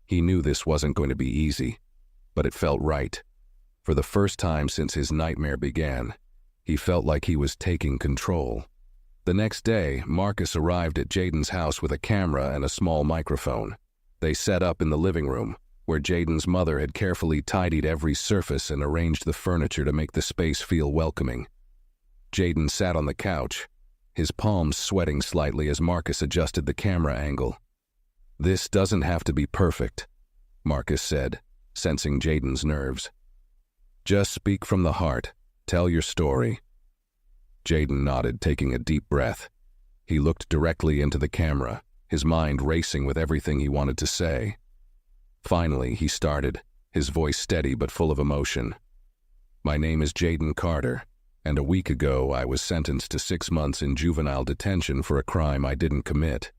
He knew this wasn't going to be easy, but it felt right. For the first time since his nightmare began, he felt like he was taking control. The next day, Marcus arrived at Jaden's house with a camera and a small microphone. They set up in the living room, where Jaden's mother had carefully tidied every surface and arranged the furniture to make the space feel welcoming. Jaden sat on the couch, his palms sweating slightly as Marcus adjusted the camera angle. "This doesn't have to be perfect," Marcus said, sensing Jaden's nerves. "Just speak from the heart. Tell your story." Jaden nodded, taking a deep breath. He looked directly into the camera, his mind racing with everything he wanted to say. Finally, he started, his voice steady but full of emotion. "My name is Jaden Carter, and a week ago I was sentenced to 6 months in juvenile detention for a crime I didn't commit."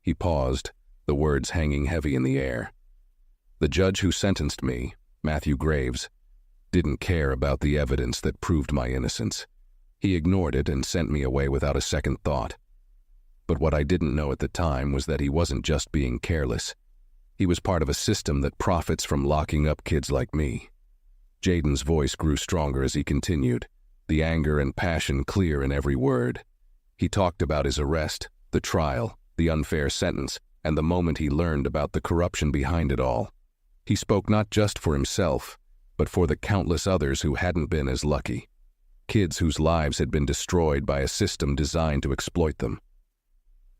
He paused, the words hanging heavy in the air. "The judge who sentenced me, Matthew Graves, didn't care about the evidence that proved my innocence. He ignored it and sent me away without a second thought. But what I didn't know at the time was that he wasn't just being careless. He was part of a system that profits from locking up kids like me." Jaden's voice grew stronger as he continued, the anger and passion clear in every word. He talked about his arrest, the trial, the unfair sentence, and the moment he learned about the corruption behind it all. He spoke not just for himself, but for the countless others who hadn't been as lucky. Kids whose lives had been destroyed by a system designed to exploit them.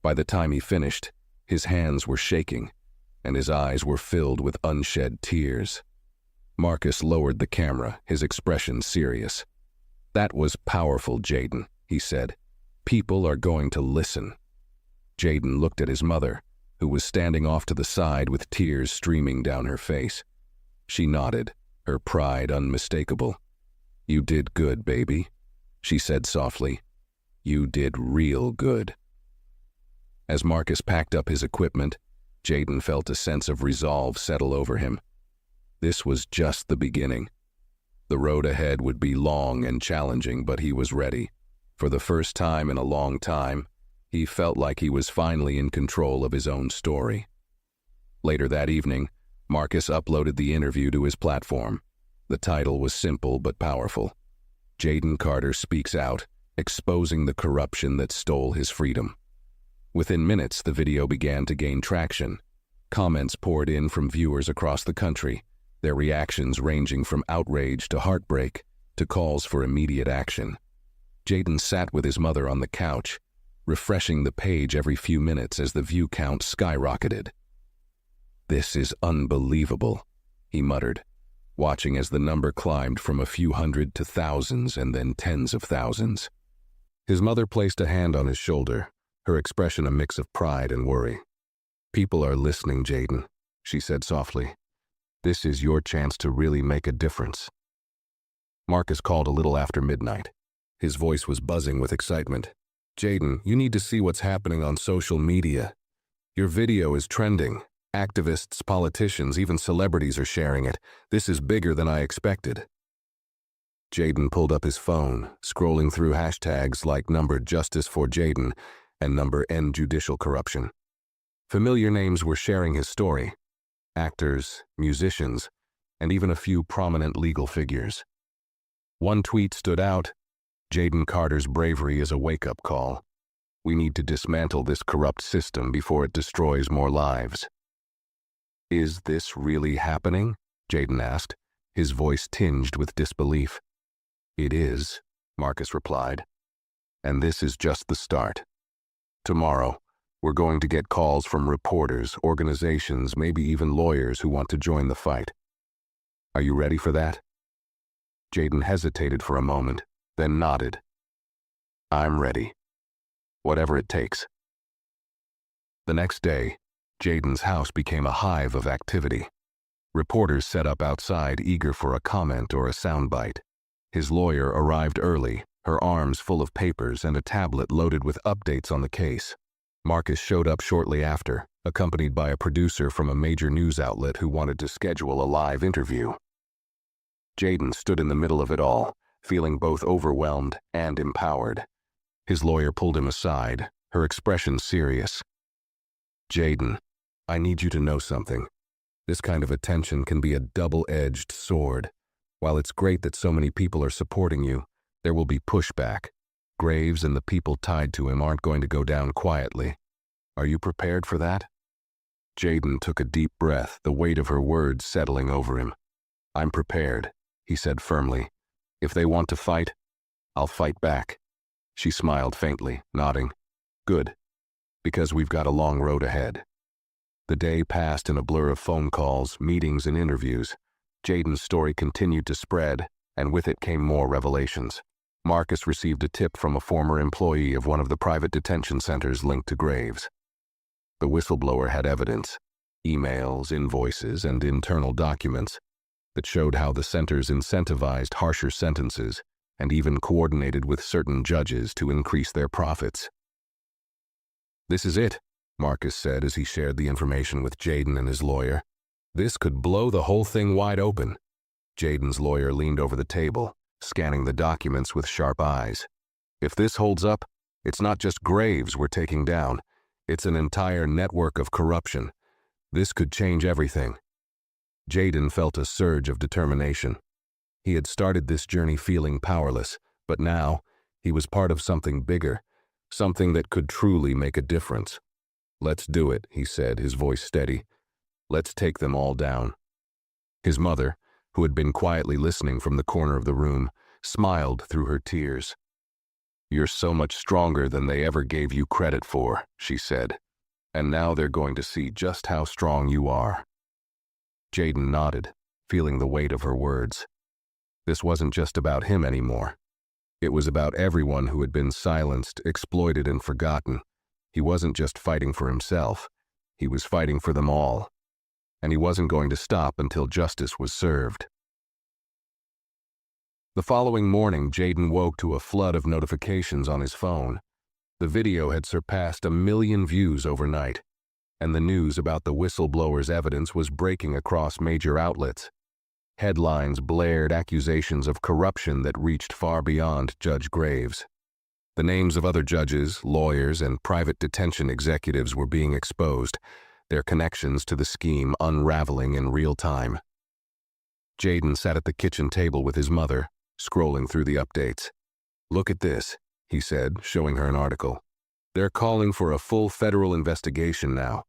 By the time he finished, his hands were shaking, and his eyes were filled with unshed tears. Marcus lowered the camera, his expression serious. "That was powerful, Jaden," he said. "People are going to listen." Jaden looked at his mother, who was standing off to the side with tears streaming down her face. She nodded, her pride unmistakable. "You did good, baby," she said softly. "You did real good." As Marcus packed up his equipment, Jaden felt a sense of resolve settle over him. This was just the beginning. The road ahead would be long and challenging, but he was ready. For the first time in a long time, he felt like he was finally in control of his own story. Later that evening, Marcus uploaded the interview to his platform. The title was simple but powerful. Jaden Carter Speaks Out, Exposing the Corruption That Stole His Freedom. Within minutes, the video began to gain traction. Comments poured in from viewers across the country, their reactions ranging from outrage to heartbreak to calls for immediate action. Jaden sat with his mother on the couch, refreshing the page every few minutes as the view count skyrocketed. "This is unbelievable," he muttered, watching as the number climbed from a few hundred to thousands and then tens of thousands. His mother placed a hand on his shoulder, her expression a mix of pride and worry. "People are listening, Jaden," she said softly. "This is your chance to really make a difference." Marcus called a little after midnight. His voice was buzzing with excitement. "Jaden, you need to see what's happening on social media. Your video is trending. Activists, politicians, even celebrities are sharing it. This is bigger than I expected." Jaden pulled up his phone, scrolling through hashtags like #Justice for Jaden and #End Judicial Corruption. Familiar names were sharing his story. Actors, musicians, and even a few prominent legal figures. One tweet stood out: "Jaden Carter's bravery is a wake-up call. We need to dismantle this corrupt system before it destroys more lives." "Is this really happening?" Jaden asked, his voice tinged with disbelief. "It is," Marcus replied. "And this is just the start. Tomorrow, we're going to get calls from reporters, organizations, maybe even lawyers who want to join the fight. Are you ready for that?" Jaden hesitated for a moment, then nodded. "I'm ready. Whatever it takes." The next day, Jaden's house became a hive of activity. Reporters set up outside, eager for a comment or a soundbite. His lawyer arrived early, her arms full of papers and a tablet loaded with updates on the case. Marcus showed up shortly after, accompanied by a producer from a major news outlet who wanted to schedule a live interview. Jaden stood in the middle of it all, feeling both overwhelmed and empowered. His lawyer pulled him aside, her expression serious. "Jaden, I need you to know something. This kind of attention can be a double-edged sword. While it's great that so many people are supporting you, there will be pushback. Graves and the people tied to him aren't going to go down quietly. Are you prepared for that?" Jaden took a deep breath, the weight of her words settling over him. "I'm prepared," he said firmly. "If they want to fight, I'll fight back." She smiled faintly, nodding. "Good, because we've got a long road ahead." The day passed in a blur of phone calls, meetings, and interviews. Jaden's story continued to spread, and with it came more revelations. Marcus received a tip from a former employee of one of the private detention centers linked to Graves. The whistleblower had evidence, emails, invoices, and internal documents that showed how the centers incentivized harsher sentences and even coordinated with certain judges to increase their profits. "This is it," Marcus said as he shared the information with Jaden and his lawyer. "This could blow the whole thing wide open." Jaden's lawyer leaned over the table, scanning the documents with sharp eyes. "If this holds up, it's not just Graves we're taking down. It's an entire network of corruption. This could change everything." Jaden felt a surge of determination. He had started this journey feeling powerless, but now he was part of something bigger, something that could truly make a difference. "Let's do it," he said, his voice steady. "Let's take them all down." His mother, who had been quietly listening from the corner of the room, smiled through her tears. "You're so much stronger than they ever gave you credit for," she said. "And now they're going to see just how strong you are." Jaden nodded, feeling the weight of her words. This wasn't just about him anymore. It was about everyone who had been silenced, exploited, and forgotten. He wasn't just fighting for himself. He was fighting for them all. And he wasn't going to stop until justice was served. The following morning, Jaden woke to a flood of notifications on his phone. The video had surpassed 1 million views overnight, and the news about the whistleblower's evidence was breaking across major outlets. Headlines blared accusations of corruption that reached far beyond Judge Graves. The names of other judges, lawyers, and private detention executives were being exposed, their connections to the scheme unraveling in real time. Jaden sat at the kitchen table with his mother, scrolling through the updates. "Look at this," he said, showing her an article. "They're calling for a full federal investigation now.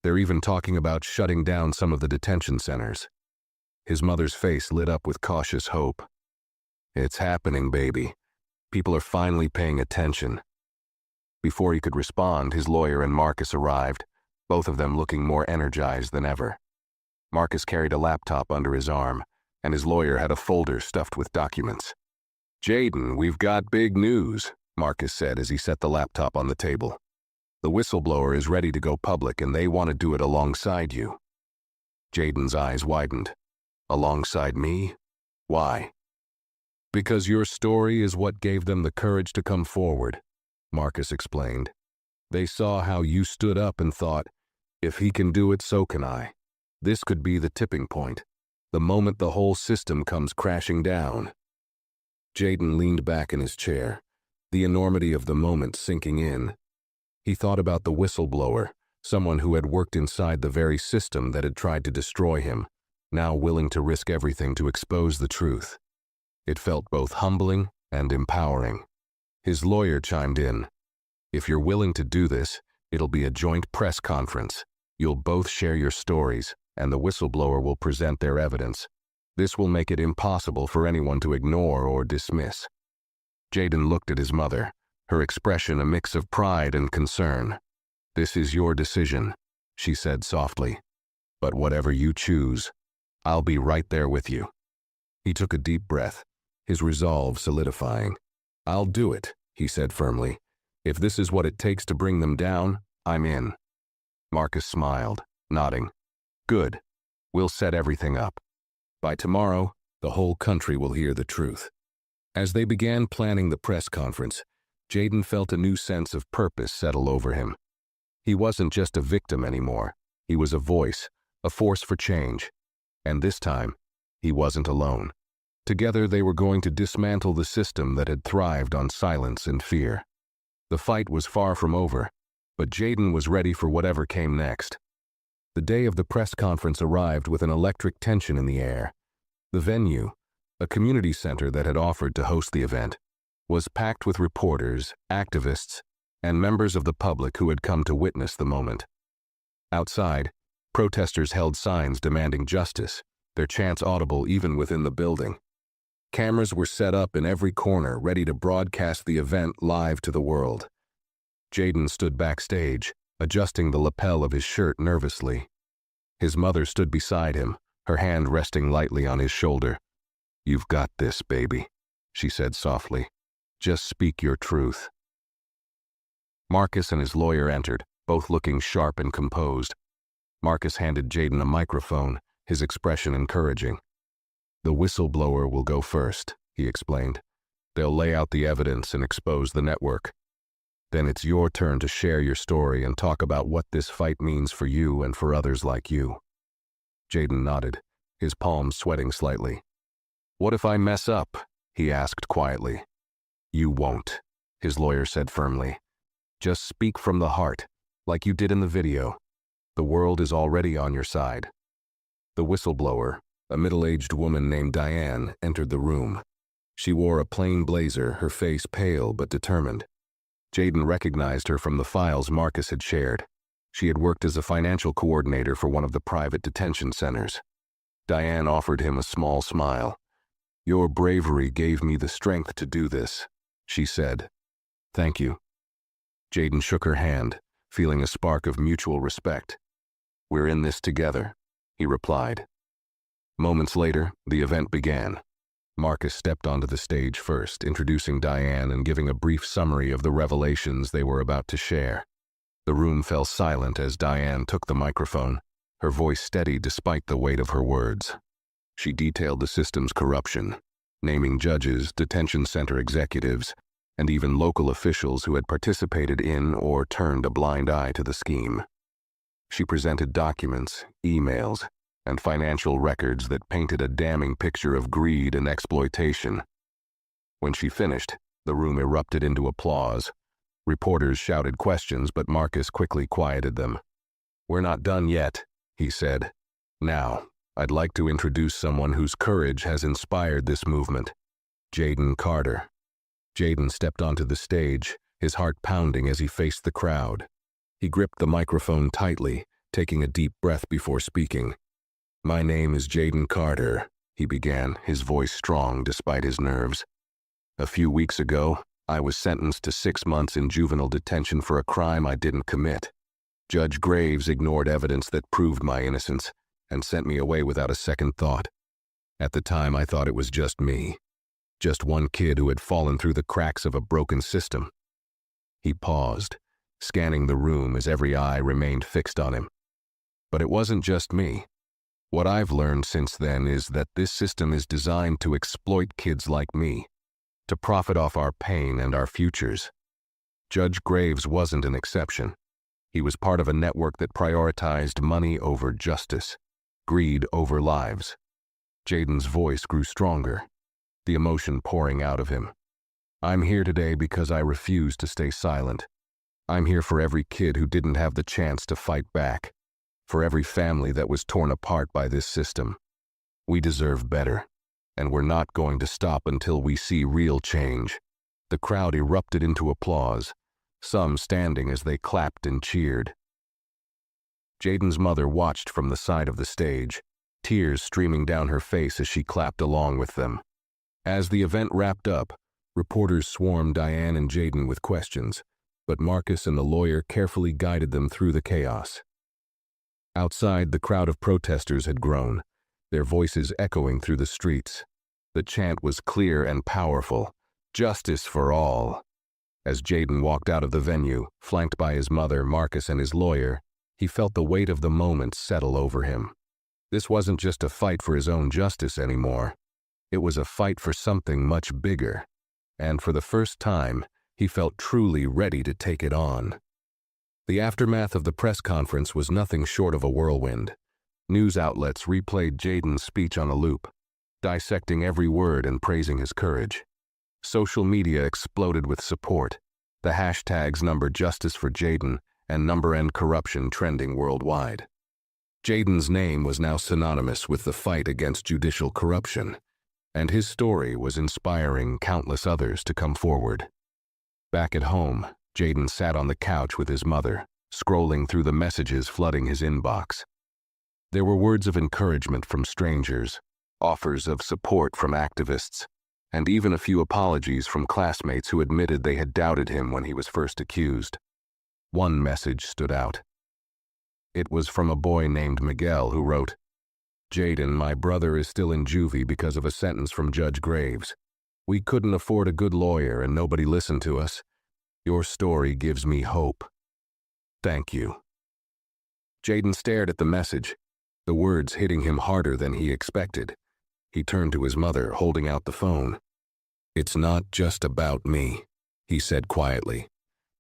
They're even talking about shutting down some of the detention centers." His mother's face lit up with cautious hope. "It's happening, baby. People are finally paying attention." Before he could respond, his lawyer and Marcus arrived, both of them looking more energized than ever. Marcus carried a laptop under his arm, and his lawyer had a folder stuffed with documents. "Jaden, we've got big news," Marcus said as he set the laptop on the table. "The whistleblower is ready to go public, and they want to do it alongside you." Jaden's eyes widened. "Alongside me? Why?" "Because your story is what gave them the courage to come forward," Marcus explained. "They saw how you stood up and thought, if he can do it, so can I. This could be the tipping point, the moment the whole system comes crashing down." Jaden leaned back in his chair, the enormity of the moment sinking in. He thought about the whistleblower, someone who had worked inside the very system that had tried to destroy him, now willing to risk everything to expose the truth. It felt both humbling and empowering. His lawyer chimed in. "If you're willing to do this, it'll be a joint press conference. You'll both share your stories, and the whistleblower will present their evidence. This will make it impossible for anyone to ignore or dismiss." Jaden looked at his mother, her expression a mix of pride and concern. "This is your decision," she said softly. "But whatever you choose, I'll be right there with you." He took a deep breath, his resolve solidifying. "I'll do it," he said firmly. "If this is what it takes to bring them down, I'm in." Marcus smiled, nodding. "Good. We'll set everything up. By tomorrow, the whole country will hear the truth." As they began planning the press conference, Jaden felt a new sense of purpose settle over him. He wasn't just a victim anymore. He was a voice, a force for change. And this time, he wasn't alone. Together, they were going to dismantle the system that had thrived on silence and fear. The fight was far from over, but Jaden was ready for whatever came next. The day of the press conference arrived with an electric tension in the air. The venue, a community center that had offered to host the event, was packed with reporters, activists, and members of the public who had come to witness the moment. Outside, protesters held signs demanding justice, their chants audible even within the building. Cameras were set up in every corner, ready to broadcast the event live to the world. Jaden stood backstage, adjusting the lapel of his shirt nervously. His mother stood beside him, her hand resting lightly on his shoulder. "You've got this, baby," she said softly. "Just speak your truth." Marcus and his lawyer entered, both looking sharp and composed. Marcus handed Jaden a microphone, his expression encouraging. "The whistleblower will go first," he explained. "They'll lay out the evidence and expose the network. Then it's your turn to share your story and talk about what this fight means for you and for others like you." Jaden nodded, his palms sweating slightly. "What if I mess up?" he asked quietly. "You won't," his lawyer said firmly. "Just speak from the heart, like you did in the video. The world is already on your side." The whistleblower, a middle-aged woman named Diane, entered the room. She wore a plain blazer, her face pale but determined. Jaden recognized her from the files Marcus had shared. She had worked as a financial coordinator for one of the private detention centers. Diane offered him a small smile. "Your bravery gave me the strength to do this," she said. "Thank you." Jaden shook her hand, feeling a spark of mutual respect. "We're in this together," he replied. Moments later, the event began. Marcus stepped onto the stage first, introducing Diane and giving a brief summary of the revelations they were about to share. The room fell silent as Diane took the microphone, her voice steady despite the weight of her words. She detailed the system's corruption, naming judges, detention center executives, and even local officials who had participated in or turned a blind eye to the scheme. She presented documents, emails, and financial records that painted a damning picture of greed and exploitation. When she finished, the room erupted into applause. Reporters shouted questions, but Marcus quickly quieted them. "We're not done yet," he said. "Now, I'd like to introduce someone whose courage has inspired this movement, Jaden Carter." Jaden stepped onto the stage, his heart pounding as he faced the crowd. He gripped the microphone tightly, taking a deep breath before speaking. "My name is Jaden Carter," he began, his voice strong despite his nerves. "A few weeks ago, I was sentenced to 6 months in juvenile detention for a crime I didn't commit. Judge Graves ignored evidence that proved my innocence and sent me away without a second thought. At the time, I thought it was just me. Just one kid who had fallen through the cracks of a broken system." He paused, scanning the room as every eye remained fixed on him. "But it wasn't just me. What I've learned since then is that this system is designed to exploit kids like me, to profit off our pain and our futures. Judge Graves wasn't an exception. He was part of a network that prioritized money over justice, greed over lives." Jaden's voice grew stronger, the emotion pouring out of him. "I'm here today because I refuse to stay silent. I'm here for every kid who didn't have the chance to fight back, for every family that was torn apart by this system. We deserve better, and we're not going to stop until we see real change." The crowd erupted into applause, some standing as they clapped and cheered. Jaden's mother watched from the side of the stage, tears streaming down her face as she clapped along with them. As the event wrapped up, reporters swarmed Diane and Jaden with questions, but Marcus and the lawyer carefully guided them through the chaos. Outside, the crowd of protesters had grown, their voices echoing through the streets. The chant was clear and powerful, "Justice for all." As Jaden walked out of the venue, flanked by his mother, Marcus, and his lawyer, he felt the weight of the moment settle over him. This wasn't just a fight for his own justice anymore. It was a fight for something much bigger, and for the first time, he felt truly ready to take it on. The aftermath of the press conference was nothing short of a whirlwind. News outlets replayed Jaden's speech on a loop, dissecting every word and praising his courage. Social media exploded with support, the hashtags #JusticeForJaden and #EndCorruption trending worldwide. Jaden's name was now synonymous with the fight against judicial corruption, and his story was inspiring countless others to come forward. Back at home, Jaden sat on the couch with his mother, scrolling through the messages flooding his inbox. There were words of encouragement from strangers, offers of support from activists, and even a few apologies from classmates who admitted they had doubted him when he was first accused. One message stood out. It was from a boy named Miguel who wrote, "Jaden, my brother is still in juvie because of a sentence from Judge Graves. We couldn't afford a good lawyer and nobody listened to us. Your story gives me hope. Thank you." Jaden stared at the message, the words hitting him harder than he expected. He turned to his mother, holding out the phone. "It's not just about me," he said quietly.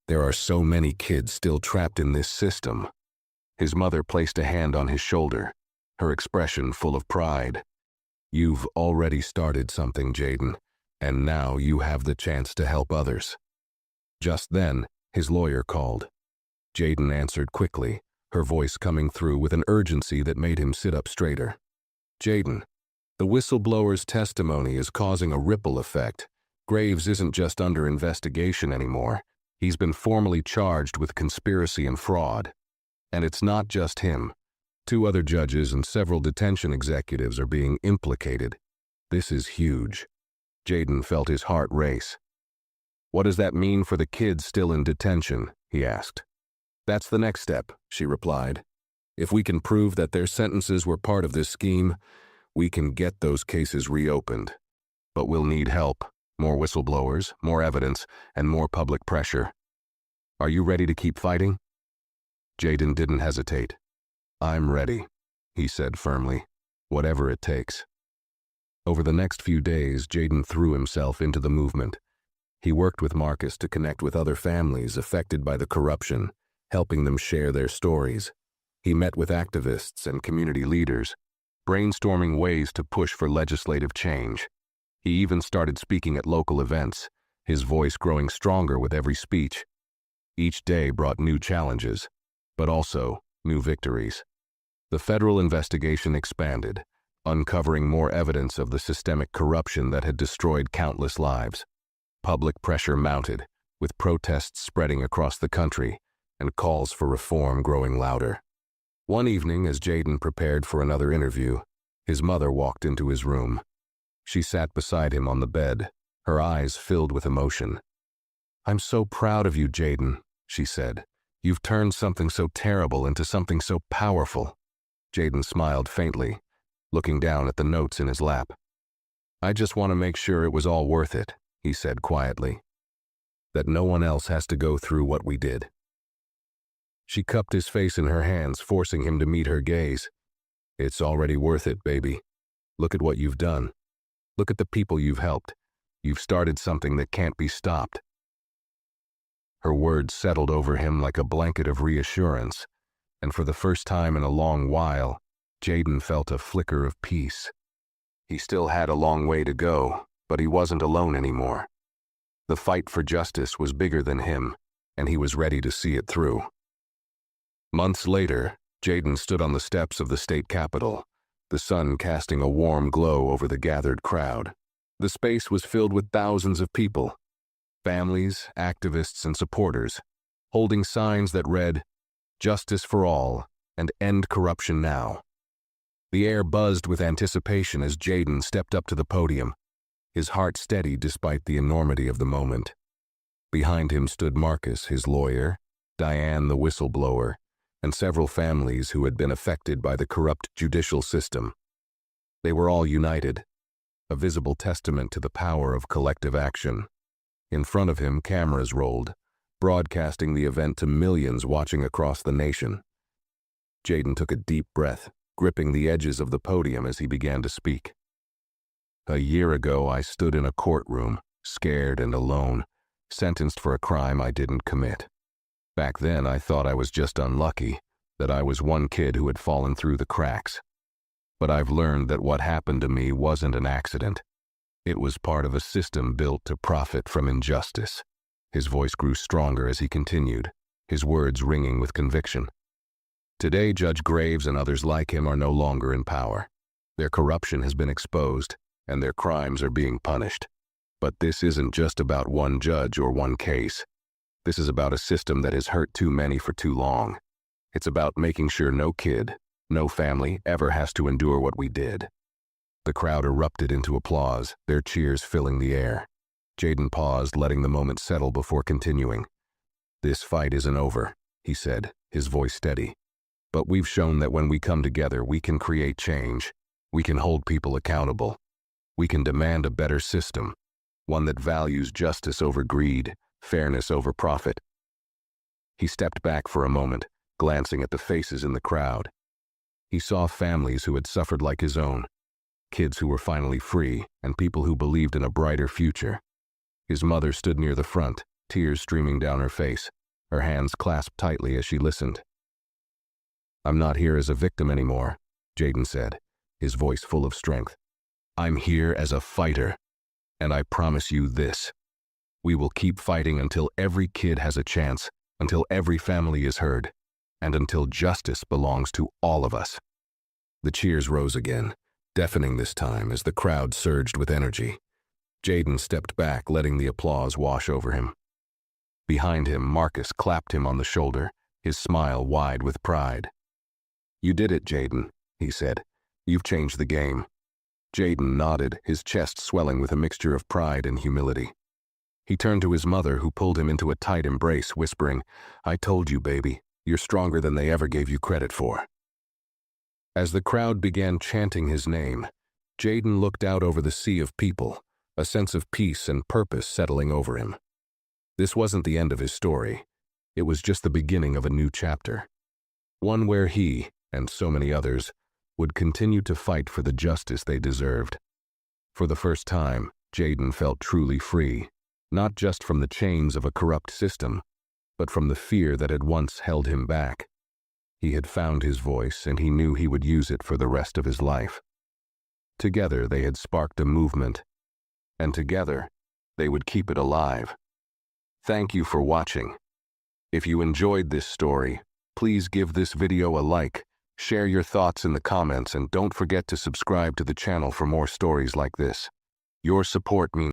"There are so many kids still trapped in this system." His mother placed a hand on his shoulder, her expression full of pride. "You've already started something, Jaden, and now you have the chance to help others." Just then, his lawyer called. Jaden answered quickly, her voice coming through with an urgency that made him sit up straighter. "Jaden, the whistleblower's testimony is causing a ripple effect. Graves isn't just under investigation anymore. He's been formally charged with conspiracy and fraud. And it's not just him. 2 other judges and several detention executives are being implicated. This is huge." Jaden felt his heart race. "What does that mean for the kids still in detention?" he asked. "That's the next step," she replied. "If we can prove that their sentences were part of this scheme, we can get those cases reopened. But we'll need help, more whistleblowers, more evidence, and more public pressure. Are you ready to keep fighting?" Jaden didn't hesitate. "I'm ready," he said firmly, "whatever it takes." Over the next few days, Jaden threw himself into the movement. He worked with Marcus to connect with other families affected by the corruption, helping them share their stories. He met with activists and community leaders, brainstorming ways to push for legislative change. He even started speaking at local events, his voice growing stronger with every speech. Each day brought new challenges, but also new victories. The federal investigation expanded, uncovering more evidence of the systemic corruption that had destroyed countless lives. Public pressure mounted, with protests spreading across the country and calls for reform growing louder. One evening, as Jaden prepared for another interview, his mother walked into his room. She sat beside him on the bed, her eyes filled with emotion. "I'm so proud of you, Jaden," she said. "You've turned something so terrible into something so powerful." Jaden smiled faintly, looking down at the notes in his lap. "I just want to make sure it was all worth it," he said quietly. "That no one else has to go through what we did." She cupped his face in her hands, forcing him to meet her gaze. "It's already worth it, baby. Look at what you've done. Look at the people you've helped. You've started something that can't be stopped." Her words settled over him like a blanket of reassurance, and for the first time in a long while, Jaden felt a flicker of peace. He still had a long way to go, but he wasn't alone anymore. The fight for justice was bigger than him, and he was ready to see it through. Months later, Jaden stood on the steps of the state capitol, the sun casting a warm glow over the gathered crowd. The space was filled with thousands of people, families, activists, and supporters, holding signs that read, "Justice for all," and "End corruption now." The air buzzed with anticipation as Jaden stepped up to the podium, his heart steady despite the enormity of the moment. Behind him stood Marcus, his lawyer, Diane, the whistleblower, and several families who had been affected by the corrupt judicial system. They were all united, a visible testament to the power of collective action. In front of him, cameras rolled, broadcasting the event to millions watching across the nation. Jaden took a deep breath, gripping the edges of the podium as he began to speak. "A year ago, I stood in a courtroom, scared and alone, sentenced for a crime I didn't commit. Back then, I thought I was just unlucky, that I was one kid who had fallen through the cracks. But I've learned that what happened to me wasn't an accident. It was part of a system built to profit from injustice." His voice grew stronger as he continued, his words ringing with conviction. "Today, Judge Graves and others like him are no longer in power. Their corruption has been exposed, and their crimes are being punished. But this isn't just about one judge or one case. This is about a system that has hurt too many for too long. It's about making sure no kid, no family ever has to endure what we did." The crowd erupted into applause, their cheers filling the air. Jaden paused, letting the moment settle before continuing. "This fight isn't over. he said, his voice steady. But we've shown that when we come together, we can create change. We can hold people accountable. We can demand a better system, one that values justice over greed, fairness over profit. He stepped back for a moment, glancing at the faces in the crowd. He saw families who had suffered like his own, kids who were finally free, and people who believed in a brighter future. His mother stood near the front, tears streaming down her face, her hands clasped tightly as she listened. "I'm not here as a victim anymore," Jaden said, his voice full of strength. "I'm here as a fighter, and I promise you this. We will keep fighting until every kid has a chance, until every family is heard, and until justice belongs to all of us." The cheers rose again, deafening this time as the crowd surged with energy. Jaden stepped back, letting the applause wash over him. Behind him, Marcus clapped him on the shoulder, his smile wide with pride. "You did it, Jaden," he said. "You've changed the game." Jaden nodded, his chest swelling with a mixture of pride and humility. He turned to his mother, who pulled him into a tight embrace, whispering, "I told you, baby, you're stronger than they ever gave you credit for." As the crowd began chanting his name, Jaden looked out over the sea of people, a sense of peace and purpose settling over him. This wasn't the end of his story. It was just the beginning of a new chapter. One where he, and so many others, would continue to fight for the justice they deserved. For the first time, Jaden felt truly free, not just from the chains of a corrupt system, but from the fear that had once held him back. He had found his voice, and he knew he would use it for the rest of his life. Together they had sparked a movement, and together they would keep it alive. Thank you for watching. If you enjoyed this story, please give this video a like, share your thoughts in the comments, and don't forget to subscribe to the channel for more stories like this. Your support means